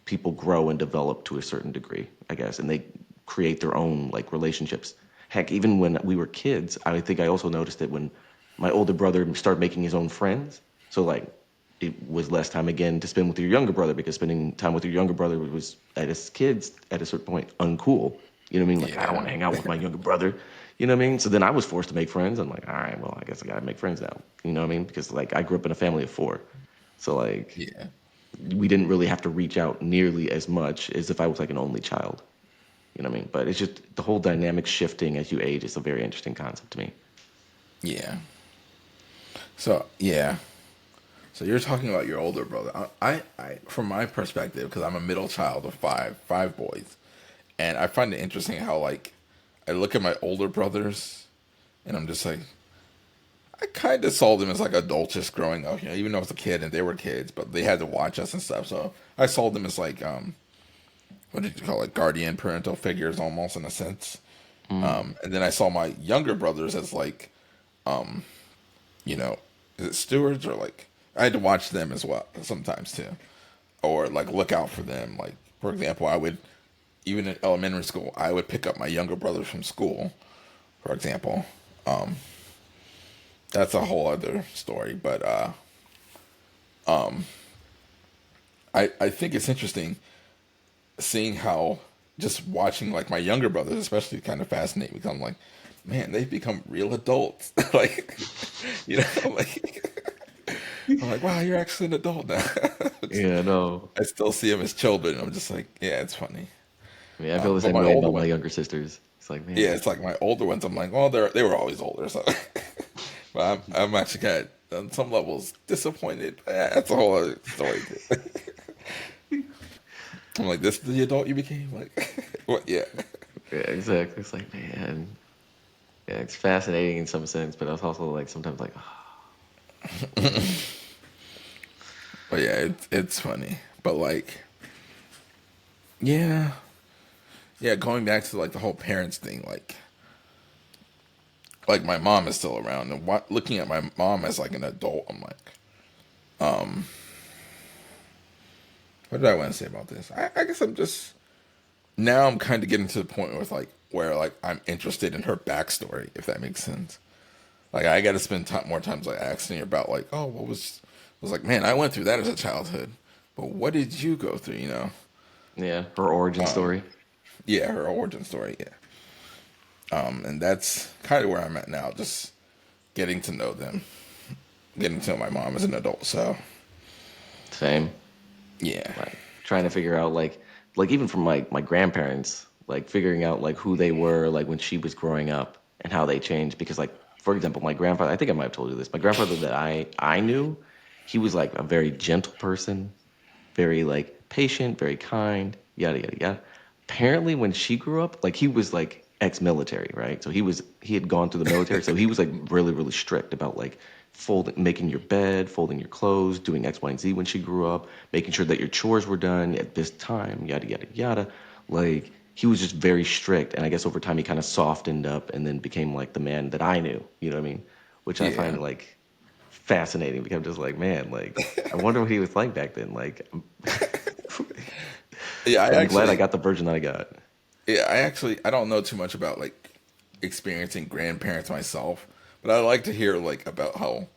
people grow and develop to a certain degree, I guess, and they create their own like relationships. Heck, even when we were kids, I think I also noticed it when my older brother started making his own friends. So like it was less time again to spend with your younger brother because spending time with your younger brother was at his kids at a certain point uncool. You know what I mean? Like I don't want Yeah. to hang out with my younger brother. You know what I mean? So then I was forced to make friends. I'm like, all right, well, I guess I gotta make friends now. You know what I mean? Because like I grew up in a family of four. So like Yeah. we didn't really have to reach out nearly as much as if I was like an only child. You know what I mean? But it's just the whole dynamic shifting as you age is a very interesting concept to me. Yeah. So yeah. So you're talking about your older brother. From my perspective, because I'm a middle child of five boys, and I find it interesting how like I look at my older brothers, and I'm just like, I kind of saw them as like adultish growing up. You know, even though I was a kid and they were kids, but they had to watch us and stuff. So I saw them as like what did you call it, guardian parental figures almost in a sense. Mm. And then I saw my younger brothers as like you know, is it stewards or like I had to watch them as well sometimes too, or like look out for them. Like for example, I would even in elementary school, I would pick up my younger brothers from school. For example, that's a whole other story. But I think it's interesting seeing how just watching like my younger brothers, especially, kind of fascinating because I'm like, man, they've become real adults. Like, you know, like I'm like, wow, you're actually an adult now. Yeah, no. I still see them as children. I'm just like, yeah, it's funny. I mean, I feel the But same my way older about my one, younger sisters. It's like, yeah, man, it's like my older ones. I'm like, well, they were always older, so. But I'm actually kind of on some levels disappointed. That's a whole other story too. I'm like, this is the adult you became, like, what? Yeah, yeah, exactly. It's like, man, yeah, it's fascinating in some sense, but it's also like sometimes like, but yeah, it's funny. But like, yeah, yeah, going back to like the whole parents thing, like my mom is still around, and looking at my mom as like an adult, I'm like, what did I want to say about this? I guess I'm just now I'm kind of getting to the point with like where like I'm interested in her backstory, if that makes sense. Like I got to spend more times like asking her about like, oh, what was like, man, I went through that as a childhood, but what did you go through? You know, yeah, her origin story. yeah, her origin story, yeah. And that's kind of where I'm at now, just getting to know them, getting to know my mom as an adult. So Same. yeah, Like trying to figure out like even from my grandparents, like figuring out like who they were like when she was growing up and how they changed. Because like for example, my grandfather, I think I might have told you this. My grandfather that I knew, he was like a very gentle person, very like patient, very kind, yada yada yada. Apparently, when she grew up, like he was like ex-military, right? So he had gone through the military, so he was like really really strict about like folding, making your bed, folding your clothes, doing X, Y, and Z when she grew up, making sure that your chores were done at this time, yada yada yada. Like he was just very strict, and I guess over time he kind of softened up and then became like the man that I knew. You know what I mean? Which I yeah, find like fascinating because I'm just like, man, like I wonder what he was like back then. Like, yeah. but I'm glad I got the version that I got. I don't know too much about like experiencing grandparents myself, but I like to hear like about how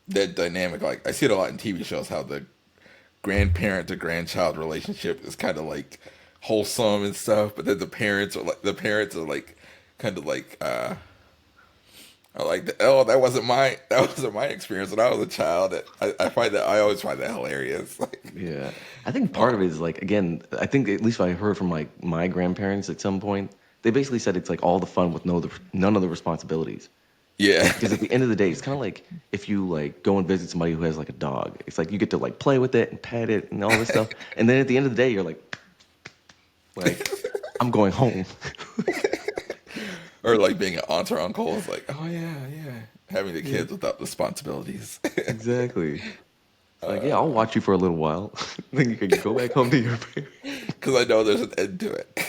that dynamic. Like I see it a lot in TV shows, how the grandparent to grandchild relationship is kind of like wholesome and stuff, but then the parents are like kind of like are like, oh, that wasn't my experience when I was a child. I find that I always find that hilarious. Like, Yeah, I think part of oh it is like again, I think at least I heard from like my grandparents at some point, they basically said it's like all the fun with none of the responsibilities. yeah, Because at the end of the day, it's kind of like if you like go and visit somebody who has like a dog. It's like you get to like play with it and pet it and all this stuff, and then at the end of the day, you're like I'm going home. or like being an aunt or uncle is like, oh yeah, yeah, having the Yeah, kids without responsibilities. exactly. It's like, yeah, I'll watch you for a little while. Then you can go back home to your parents. Because I know there's an end to it.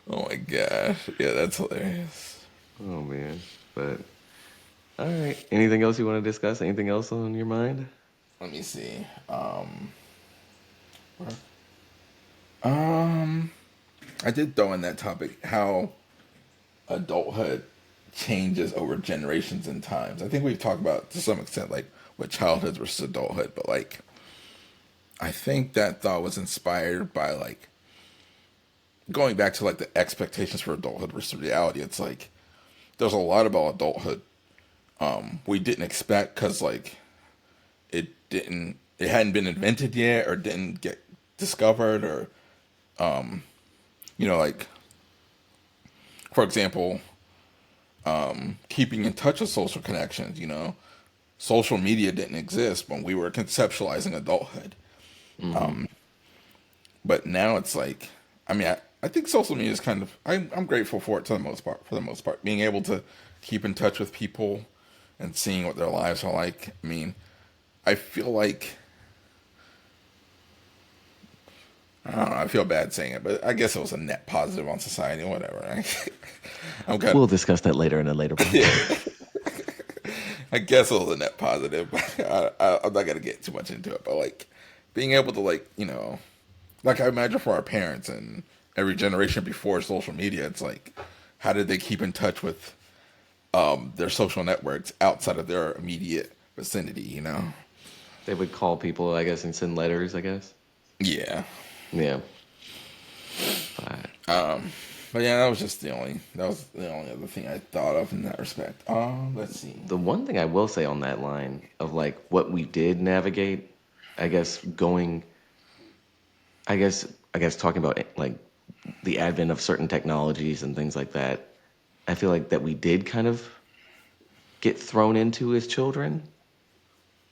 Oh my gosh, yeah, that's hilarious. Oh man. But all right. Anything else you want to discuss? Anything else on your mind? Let me see. Um, I did throw in that topic how adulthood changes over generations and times. I think we've talked about to some extent like what childhood versus adulthood, but like I think that thought was inspired by like going back to like the expectations for adulthood versus reality. It's like there's a lot about adulthood we didn't expect because like it hadn't been invented yet or didn't get discovered or like for example keeping in touch with social connections. Social media didn't exist when we were conceptualizing adulthood. Mm-hmm. But now it's like, I think social media is kind of, I'm grateful for it to the most part, for the most part. Being able to keep in touch with people and seeing what their lives are like. I feel like, I don't know, I feel bad saying it, but I guess it was a net positive on society, whatever. I'm kind We'll discuss that later in a later of, yeah, podcast. I guess it was a net positive, but I'm not going to get too much into it. But like, being able to like, like I imagine for our parents and every generation before social media, it's like, how did they keep in touch with their social networks outside of their immediate vicinity? They would call people, I guess, and send letters, I guess. Yeah. Yeah. But But yeah, that was the only other thing I thought of in that respect. Let's see. the one thing I will say on that line of like what we did navigate, I guess going, I guess talking about like the advent of certain technologies and things like that, I feel like that we did kind of get thrown into as children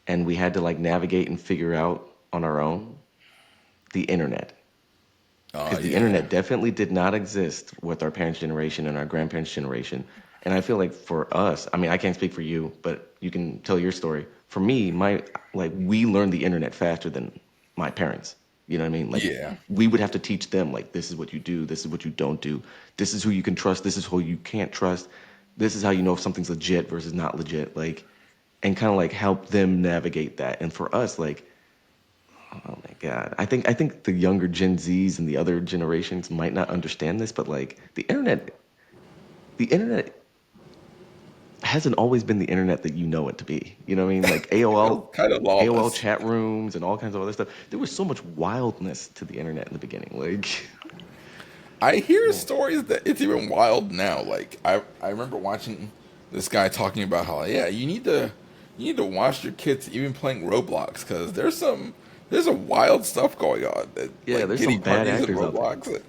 and we had to like navigate and figure out on our own the internet. Oh Because the yeah. internet definitely did not exist with our parents' generation and our grandparents' generation. And I feel like for us, I mean, I can't speak for you, but you can tell your story. For me, my like we learned the internet faster than my parents. You know what I mean? Like Yeah. we would have to teach them like this is what you do, this is what you don't do, this is who you can trust, this is who you can't trust, this is how you know if something's legit versus not legit. Like and kind of like help them navigate that. And for us, like oh my God. I think the younger Gen Zs and the other generations might not understand this, but like the internet hasn't always been the internet that you know it to be. You know what I mean? Like It's kind of AOL lawless. chat rooms and all kinds of other stuff. There was so much wildness to the internet in the beginning. Like I hear Well, stories that it's even wild now. Like I remember watching this guy talking about how yeah you need to watch your kids even playing Roblox because there's some wild stuff going on yeah, like there's kitty some bad parties and actors out there. Roblox.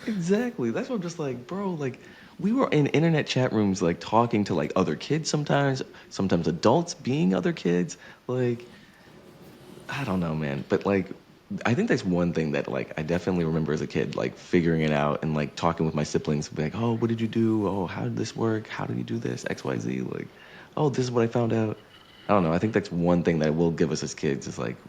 Exactly. That's what I'm just like, bro, like we were in internet chat rooms like talking to like other kids sometimes adults being other kids. Like, I don't know, man. But like I think that's one thing that like I definitely remember as a kid, like figuring it out and like talking with my siblings, be like, oh, what did you do? Oh, how did this work? How did you do this? XYZ. Like, oh, this is what I found out. I don't know. I think that's one thing that will give us as kids is like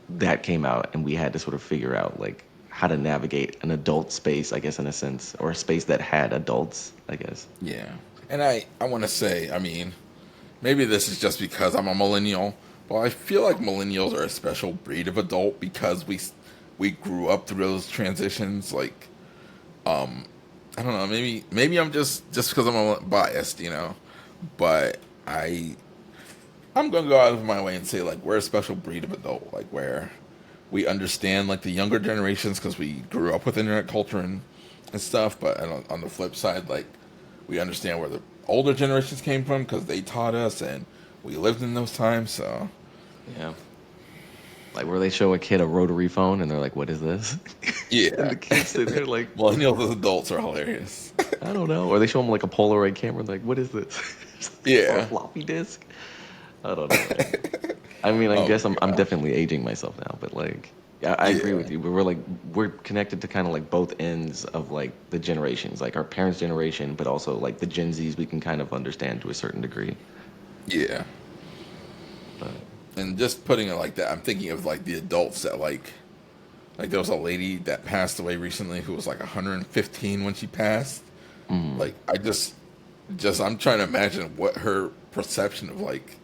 that came out and we had to sort of figure out like how to navigate an adult space, I guess, in a sense, or a space that had adults, I guess. Yeah, and I want to say I mean maybe this is just because I'm a millennial, but I feel like millennials are a special breed of adult because we grew up through those transitions like I don't know. Maybe I'm just because I'm biased, you know. But I'm gonna go out of my way and say like we're a special breed of adult, like where we understand like the younger generations because we grew up with internet culture and stuff. But on the flip side, like we understand where the older generations came from because they taught us and we lived in those times. So Yeah. Like where they show a kid a rotary phone and they're like, what is this? And yeah, the kids sit there like, millennials as adults are hilarious. I don't know. Or they show them like a Polaroid camera and like, what is this? Or a Yeah. floppy disk. I don't know, man. I mean, I Oh guess my I'm gosh. definitely aging myself now, but like, yeah, I agree Yeah. with you. But we're like we're connected to kind of like both ends of like the generations, like our parents' generation, but also like the Gen Zs. We can kind of understand to a certain degree. Yeah. But And just putting it like that, I'm thinking of like the adults that like there was a lady that passed away recently who was like 115 when she passed. mm, Like I just I'm trying to imagine what her perception of like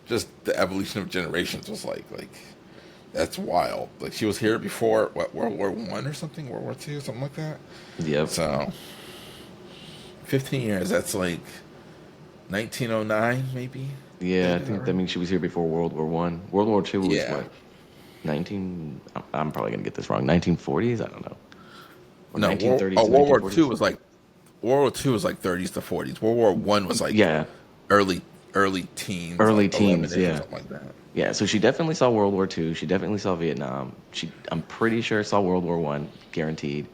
just the evolution of generations was like. Like that's wild. Like she was here before what World War I or something, World War II, something like that. yep, So 15 years. That's like 1909 maybe. yeah, Did I I get that think that right? means she was here before World War One. World War Two was Yeah. what 19. I'm probably gonna get this wrong. 1940s? I don't know. Or No, 1930s to World War II 1940s. was like World War II was like 30s to 40s. World War I was like Yeah, early early teens, early like teens. 11ish or Yeah. something like that. Yeah, so she definitely saw World War Two. She definitely saw Vietnam. I'm pretty sure saw World War One, guaranteed.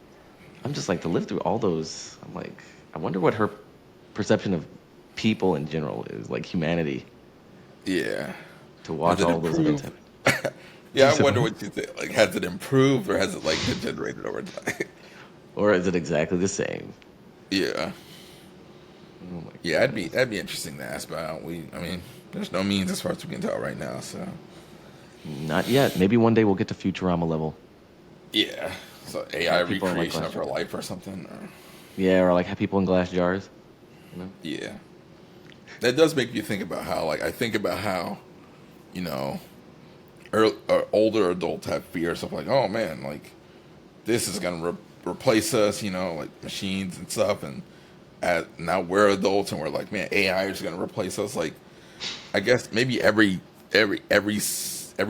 I'm just like to live through all those. I'm like, I wonder what her perception of people in general is, like humanity, Yeah. to Has watch it all those events improved? happen. Yeah, You I said wonder what? what you think. Like, has it improved or has it like degenerated over time? Or is it exactly the same? Yeah. Oh my Yeah, goodness. that'd be interesting to ask about. I mean, there's no means as far as we can tell right now. So, Not yet. Maybe one day we'll get to Futurama level. yeah. So AI Have people in like recreation glass of her jars. life or something. Or, Yeah, or like have people in glass jars. You know? yeah. That does make you think about how, like, I think about how, you know, older adults have fears of like, oh man, like this is gonna replace us, you know, like machines and stuff, and now we're adults and we're like, man, AI is gonna replace us. Like, I guess maybe every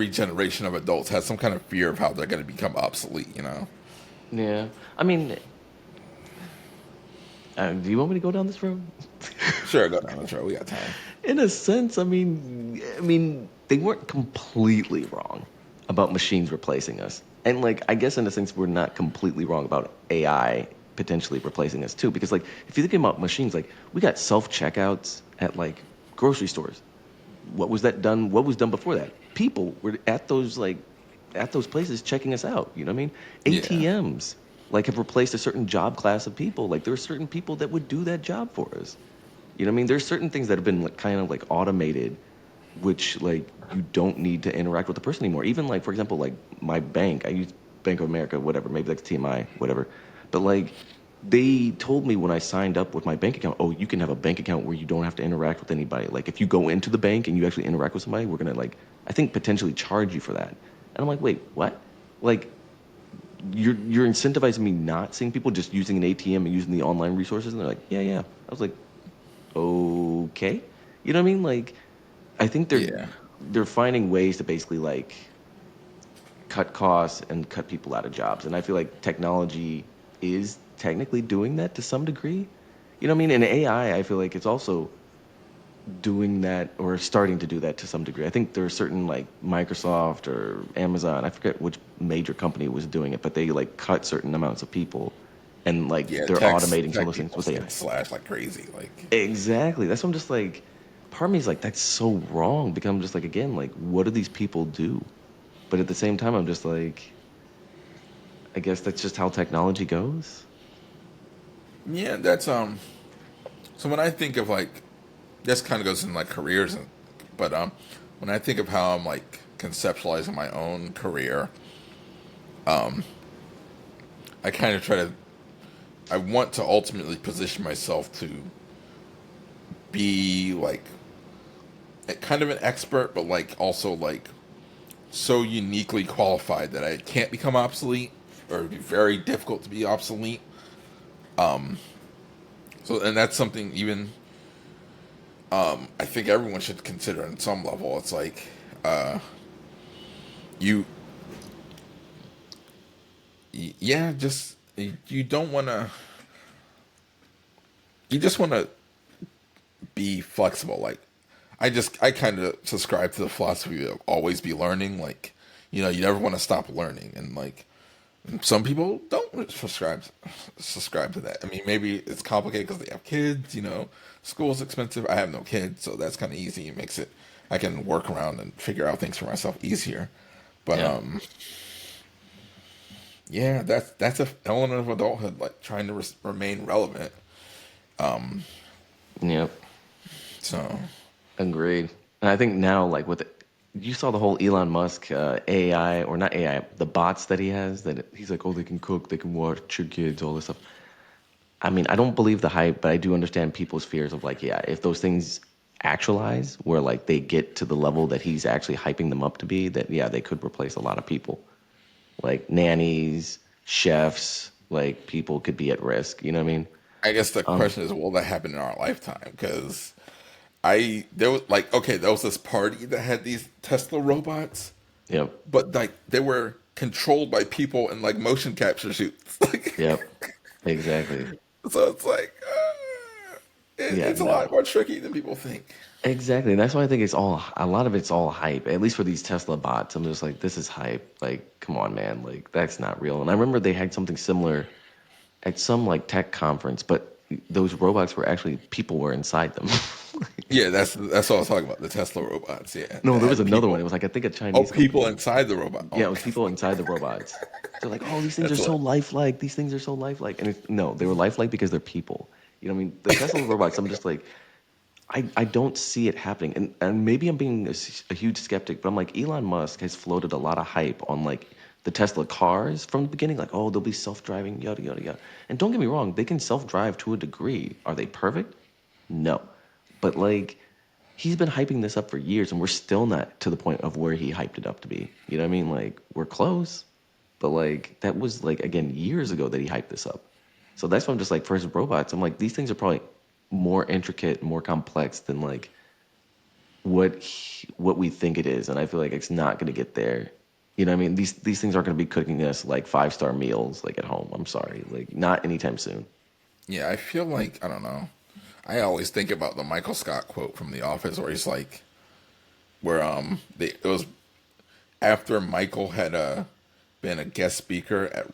generation of adults has some kind of fear of how they're gonna become obsolete, you know? Yeah. I mean, do you want me to go down this road? Sure, go down the trail. We got time. In a sense, I mean, they weren't completely wrong about machines replacing us. And like, I guess in a sense, we're not completely wrong about AI potentially replacing us too. Because like, if you think about machines, like we got self-checkouts at like grocery stores. What was that done? What was done before that? People were at those places checking us out. You know what I mean? Yeah, ATMs like have replaced a certain job class of people. Like there are certain people that would do that job for us. You know what I mean? There's certain things that have been like kind of like automated, which like you don't need to interact with the person anymore. Even like for example, like my bank, I use Bank of America, whatever. Maybe that's TMI, whatever. But like they told me when I signed up with my bank account, oh, you can have a bank account where you don't have to interact with anybody. Like if you go into the bank and you actually interact with somebody, we're gonna like I think potentially charge you for that. And I'm like, wait, what? Like you're incentivizing me not seeing people just using an ATM and using the online resources, and they're like, yeah, yeah. I was like, okay, you know what I mean? Like, I think yeah, they're finding ways to basically like cut costs and cut people out of jobs. And I feel like technology, is technically doing that to some degree. You know what I mean? And AI, I feel like it's also doing that or starting to do that to some degree. I think there are certain like Microsoft or Amazon, I forget which major company was doing it, but they like cut certain amounts of people and like Yeah, they're automating some of tech those things people with get AI. slashed like crazy. Like, Exactly. That's what I'm just like, part of me is like, that's so wrong because I'm just like, again, like, what do these people do? But at the same time, I'm just like, I guess that's just how technology goes. yeah, that's so when I think of like this kind of goes in like careers and but when I think of how I'm like conceptualizing my own career, I kind of try to I want to ultimately position myself to be like kind of an expert, but like also like so uniquely qualified that I can't become obsolete or it'd be very difficult to be obsolete. So, and that's something even I think everyone should consider on some level. It's like you, yeah, just you don't want to. You just want to be flexible. Like I kind of subscribe to the philosophy of always be learning. Like you never want to stop learning, and like some people don't subscribe to that. I mean, maybe it's complicated because they have kids. School's expensive. I have no kids, so that's kind of easy. It makes it I can work around and figure out things for myself easier. But Yeah. yeah, that's a element of adulthood, like trying to remain relevant. Yep. So Agreed. And I think now, like with you saw the whole Elon Musk AI or not AI, the bots that he has that he's like, oh, they can cook, they can watch your kids, all this stuff. I mean, I don't believe the hype, but I do understand people's fears of like, yeah, if those things actualize, where like they get to the level that he's actually hyping them up to be, that yeah, they could replace a lot of people, like nannies, chefs, like people could be at risk. You know what I mean? I guess the Um, question is, will that happen in our lifetime? Because there was like okay, there was this party that had these Tesla robots, yep, but like they were controlled by people in like motion capture shoots. yep, exactly. So it's like Yeah, it's a lot no. more tricky than people think. Exactly. That's why I think it's all a lot of it's all hype. At least for these Tesla bots, I'm just like, this is hype. Like, come on, man. Like, that's not real. And I remember they had something similar at some like tech conference, but those robots were actually people were inside them. Yeah, that's what I was talking about. The Tesla robots. Yeah, No, that there was had another one. people. It was like I think a Oh, Chinese people company. inside the robot. Yeah, Oh, it was people inside the robots. They're like, oh, these things are that's so what. lifelike. These things are so lifelike. And no, they were lifelike because they're people. You know what I mean? The Tesla robots, I'm just like, I don't see it happening. And maybe I'm being a huge skeptic, but I'm like, Elon Musk has floated a lot of hype on like the Tesla cars from the beginning, like, oh, they'll be self-driving, yada, yada, yada. And don't get me wrong, they can self-drive to a degree. Are they perfect? No. But like, he's been hyping this up for years, and we're still not to the point of where he hyped it up to be. You know what I mean? Like, we're close, but like, that was like, again, years ago that he hyped this up. So that's why I'm just like, for his robots, I'm like, these things are probably more intricate, more complex than like what we think it is, and I feel like it's not going to get there. You know what I mean? These things aren't going to be cooking us like 5-star meals like at home. I'm sorry, like not anytime soon. Yeah, I feel like I don't know. I always think about the Michael Scott quote from The Office, where he's like, where it was after Michael had been a guest speaker at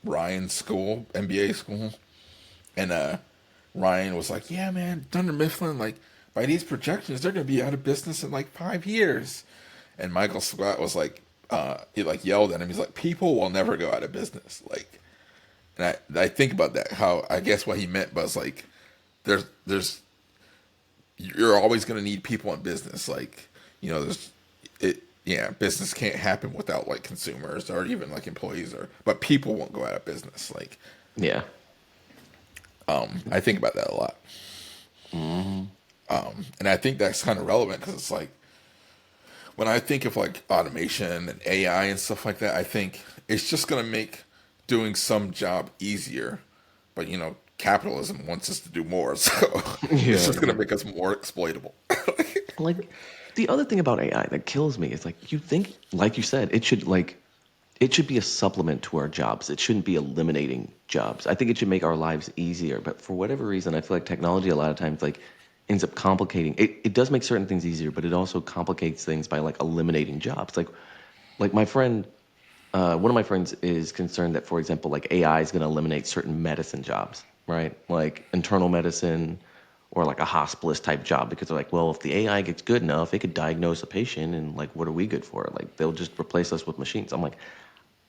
Ryan's school, MBA school, and Ryan was like, "Yeah, man, Thunder Mifflin, like by these projections, they're gonna be out of business in like 5 years." And Michael Scott was like, he like yelled at him. He's like, "People will never go out of business." Like, and I think about that. How I guess what he meant was like, there's you're always gonna need people in business. Like, there's it. Yeah, business can't happen without like consumers or even like employees but people won't go out of business. Like, Yeah. I think about that a lot. Hmm. And I think that's kind of relevant because it's like when I think of like automation and AI and stuff like that, I think it's just going to make doing some job easier. But capitalism wants us to do more, so it's Yeah, just going to exactly. make us more exploitable. Like the other thing about AI that kills me is like you think, like you said, it should like it should be a supplement to our jobs. It shouldn't be eliminating jobs. I think it should make our lives easier. But for whatever reason, I feel like technology a lot of times like ends up complicating. It does make certain things easier, but it also complicates things by like eliminating jobs. Like my friend, one of my friends is concerned that, for example, like AI is going to eliminate certain medicine jobs, right? Like internal medicine or like a hospitalist type job because they're like, well, if the AI gets good enough, it could diagnose a patient and like, what are we good for? Like they'll just replace us with machines. I'm like,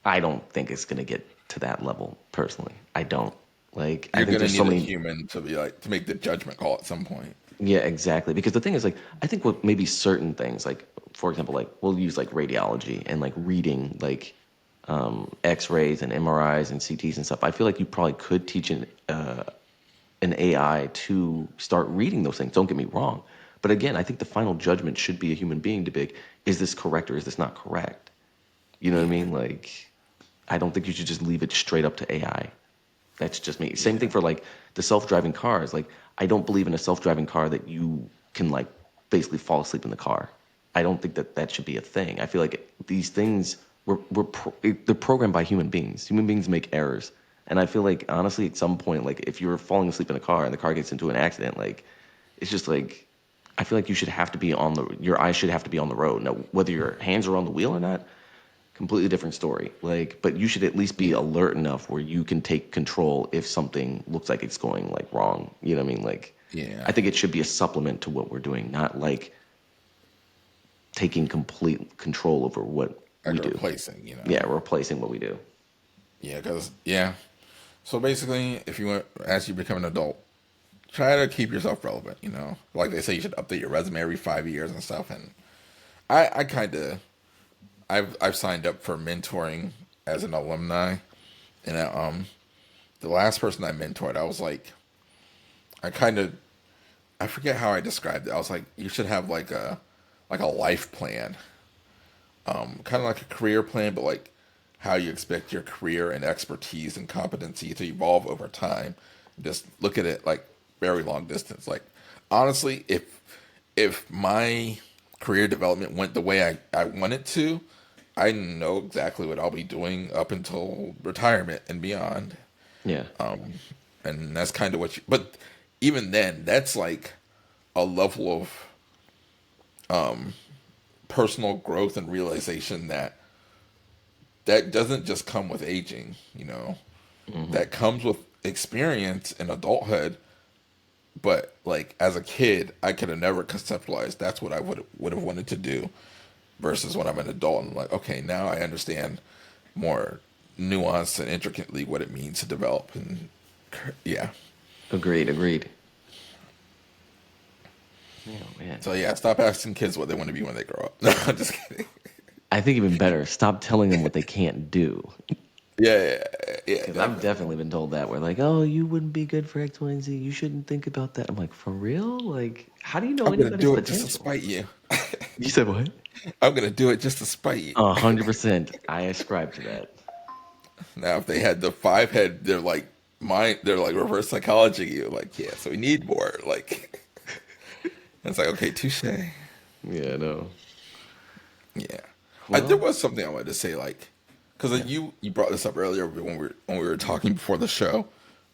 I don't think it's going to get to that level personally. I don't. Like, I You're think gonna there's so need a many. human to be like to make the judgment call at some point. Yeah, exactly. Because the thing is, like, I think what maybe certain things, like, for example, like, we'll use like radiology and like reading, like, X-rays and MRIs and CTs and stuff. I feel like you probably could teach an AI to start reading those things. Don't get me wrong, but again, I think the final judgment should be a human being to be like, is this correct or is this not correct? You know what I Yeah, mean? Like, I don't think you should just leave it straight up to AI. That's just me. Same thing yeah, for like the self-driving cars. Like I don't believe in a self-driving car that you can like basically fall asleep in the car. I don't think that that should be a thing. I feel like these things they're programmed by human beings. Human beings make errors, and I feel like honestly, at some point, like if you're falling asleep in a car and the car gets into an accident, like it's just like I feel like you should have to be on the your eyes should have to be on the road. Now, whether your hands are on the wheel or not, completely different story. Like, but you should at least be yeah, alert enough where you can take control if something looks like it's going like wrong. You know what I mean? Like, yeah. I think it should be a supplement to what we're doing, not like taking complete control over what Like we do. replacing, you know. Yeah, replacing what we do. Yeah, because yeah. So basically, if you want, as you become an adult, try to keep yourself relevant. You know, like they say, you should update your resume every 5 years and stuff. And I kind of, I've signed up for mentoring as an alumni, and the last person I mentored, I was like, I kind of, I forget how I described it. I was like, you should have like a life plan, kind of like a career plan, but like how you expect your career and expertise and competency to evolve over time. Just look at it like very long distance. Like honestly, if my career development went the way I want it to, I know exactly what I'll be doing up until retirement and beyond. Yeah, And that's kind of what you, but even then, that's like a level of personal growth and realization that doesn't just come with aging, you know, hmm, that comes with experience in adulthood. But like as a kid, I could have never conceptualized that's what I would have wanted to do. Versus when I'm an adult, and I'm like, okay, now I understand more nuanced and intricately what it means to develop. And yeah, agreed, agreed. Oh man, so yeah, stop asking kids what they want to be when they grow up. No, I'm just kidding. I think even better. Stop telling them what they can't do. Yeah, yeah, Because I've definitely. definitely been told that. We're like, oh, you wouldn't be good for X, Y, and Z. You shouldn't think about that. I'm like, for real? Like, how do you know I'm gonna anybody's do it just to potential? spite you. You said what? I'm gonna do it just to spite you. 100%. I ascribe to that. Now, if they had the five head, they're like mind, they're like reverse psychology. You like, yeah, so we need more. Like, it's like, okay, touche. Yeah, no. Yeah, there Well, was something I wanted to say, like, because yeah. you brought this up earlier when we were talking before the show,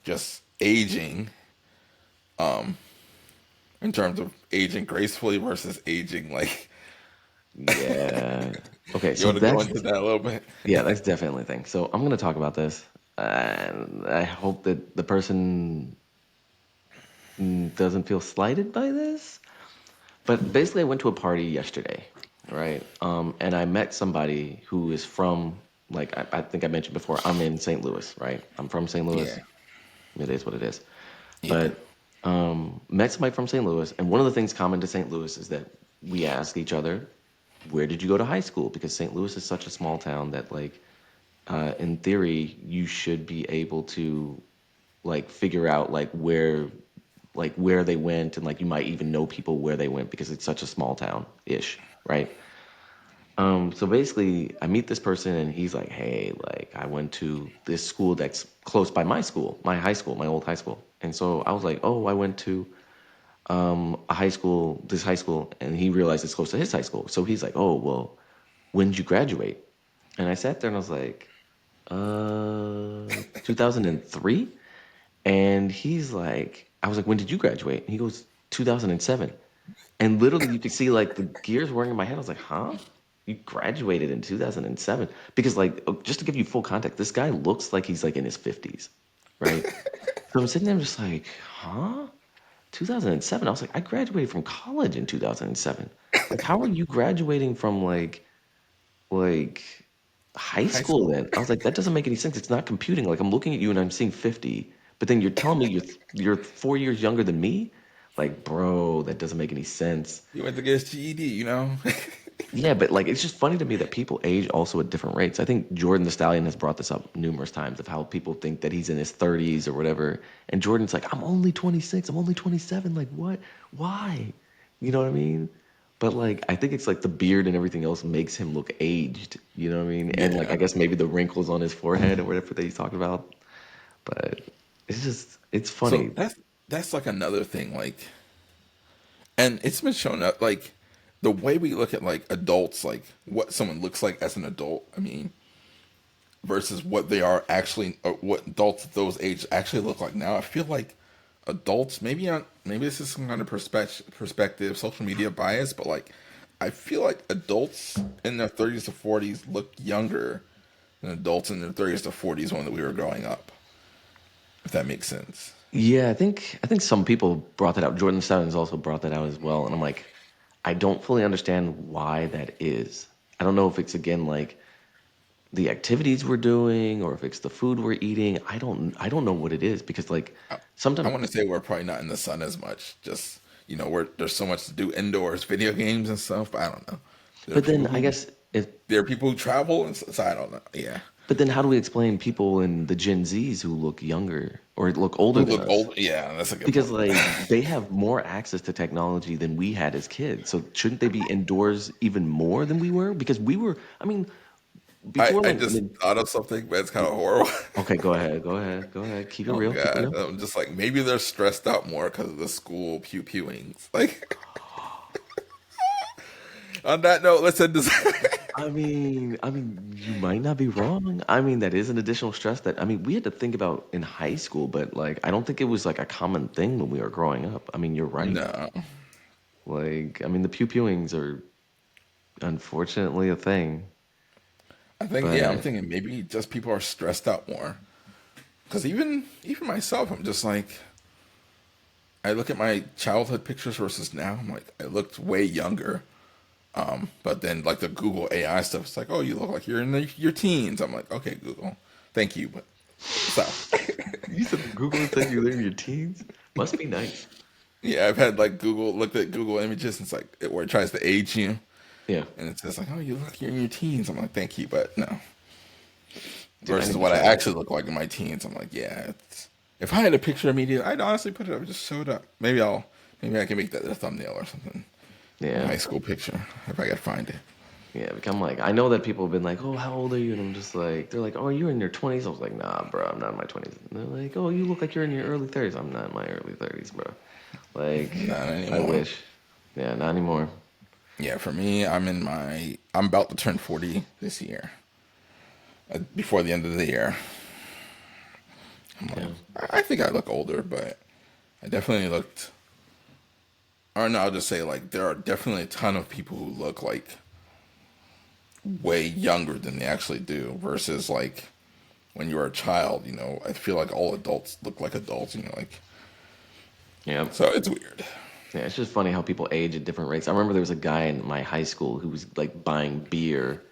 just aging, in terms of aging gracefully versus aging like. Yeah. Okay, You so want to go that's into that a little bit? yeah, that's definitely a thing. So I'm gonna talk about this, and I hope that the person doesn't feel slighted by this. But basically, I went to a party yesterday, right? And I met somebody who is from like I think I mentioned before. I'm in St. Louis, right? I'm from St. Louis. Yeah, It is what it is. yeah, But met somebody from St. Louis, and one of the things common to St. Louis is that we ask each other, "Where did you go to high school?" Because St. Louis is such a small town that, like, in theory, you should be able to like figure out like where they went, and like you might even know people where they went because it's such a small town ish, right? So basically, I meet this person, and he's like, "Hey, like I went to this school that's close by my school, my high school, my old high school." And so I was like, "Oh, I went to a high school, this high school," and he realized it's close to his high school. So he's like, "Oh, well, when did you graduate?" And I sat there and I was like, 2003? And he's like, I was like, when did you graduate? And he goes, 2007. And literally you could see like the gears whirring in my head. I was like, huh? You graduated in 2007? Because like, just to give you full context, this guy looks like he's like in his 50s, right? So I'm sitting there just like, huh? 2007? I was like, I graduated from college in 2007. Like, how are you graduating from like high High school school. then? I was like, that doesn't make any sense. It's not computing. Like I'm looking at you and I'm seeing 50, but then you're telling me you're 4 years younger than me? Like, bro, that doesn't make any sense. He went to get his GED, you know? Yeah, but like it's just funny to me that people age also at different rates. I think Jordan the Stallion has brought this up numerous times of how people think that he's in his 30s or whatever. And Jordan's like, I'm only 26, I'm only 27. Like, what? Why? You know what I mean? But like I think it's like the beard and everything else makes him look aged. You know what I mean? And like Yeah. I guess maybe the wrinkles on his forehead or whatever that he's talking about. But it's So funny. that's like another thing, like, and it's been shown up like the way we look at like adults, like what someone looks like as an adult. I mean, versus what they are actually, or what adults at those ages actually look like now. I feel like adults, maybe this is some kind of perspective, social media bias, but like I feel like adults in their 30s to 40s look younger than adults in their 30s to 40s when we were growing up. If that makes sense. Yeah, I think some people brought that out. Jordan Stevens also brought that out as well, and I'm like, I don't fully understand why that is. I don't know if it's again like the activities we're doing or if it's the food we're eating. I don't know what it is because like I, I sometimes want to say we're probably not in the sun as much. Just there's so much to do indoors, video games and stuff. But I don't know. There are but then people I who guess if there are people who travel, and so I don't know. Yeah, but then how do we explain people in the Gen Zs who look younger or look older who than look us? old. Yeah, that's a good Because point. like they have more access to technology than we had as kids. So shouldn't they be indoors even more than we were? Because we were, I mean, I before I like just thought of something, but it's kind of horrible. okay, go ahead, go ahead, go ahead. Keep it Oh real, keep it God, real. I'm just like maybe they're stressed out more because of the school pew pewings. Like on that note, let's end this. I mean, you might not be wrong. I mean, that is an additional stress that I mean we had to think about in high school, but like I don't think it was like a common thing when we were growing up. I mean, you're right. No, Like, I mean, the pew pewings are unfortunately a thing, I think yeah, I'm but thinking maybe just people are stressed out more. Because even myself, I'm just like I look at my childhood pictures versus now. I'm like I looked way younger. But then like the Google AI stuff, it's like, oh, you look like you're in your teens. I'm like, okay, Google, thank you, but so you said Google said you were in your teens. Must be nice. yeah, I've had like Google looked at Google Images, and it's like where it tries to age you, Yeah, and it says like, oh, you look like you're in your teens. I'm like, thank you, but no. dude, I Versus need to what I try that. actually look like in my teens, I'm like, yeah. If I had a picture of me, I'd honestly put it up. It just showed up. Maybe I can make that a thumbnail or something. My Yeah, high school picture, if I could find it. yeah. Because I'm like, I know that people have been like, oh, how old are you? And I'm just like, they're like, oh, you're in your 20s. I was like, nah, bro, I'm not in my 20s. And they're like, oh, you look like you're in your early 30s. I'm not in my early 30s, bro. Like, Not I anymore. wish. Yeah, not anymore. Yeah, for me, I'm about to turn 40 this year. Before the end of the year, I'm like, Yeah. I think I look older, but I definitely looked. Or no, I'll just say like there are definitely a ton of people who look like way younger than they actually do. Versus like when you were a child, I feel like all adults look like adults. Like Yeah. so it's weird. Yeah, it's just funny how people age at different rates. I remember there was a guy in my high school who was like buying beer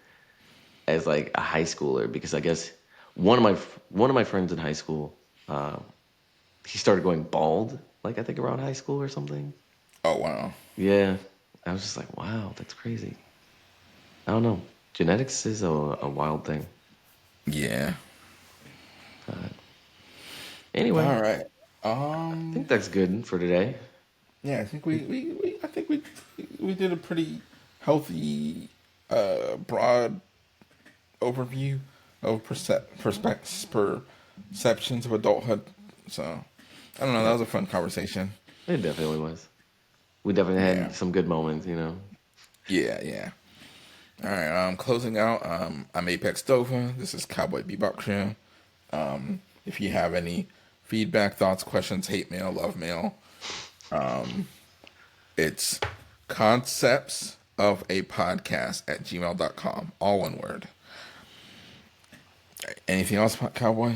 as like a high schooler because I guess one of my friends in high school, uh, he started going bald, like I think around high school or something. Oh wow. Yeah, I was just like, wow, that's crazy. I don't know. Genetics is a wild thing. Yeah. But anyway, All right. I think that's good for today. Yeah, I think I think we did a pretty healthy, broad overview of perceptions of adulthood. So I don't know. That Yeah, was a fun conversation. it definitely was. We definitely Yeah, had some good moments. yeah, yeah. All right, closing out. I'm Apex Dova. This is Cowboy Bebop Crew. If you have any feedback, thoughts, questions, hate mail, love mail, it's concepts of a podcast at gmail.com. All one word. Anything else, Cowboy?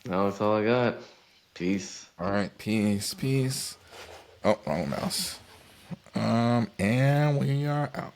No, that's all I got. Peace. All right, peace, peace. Oh, wrong mouse. And we are out.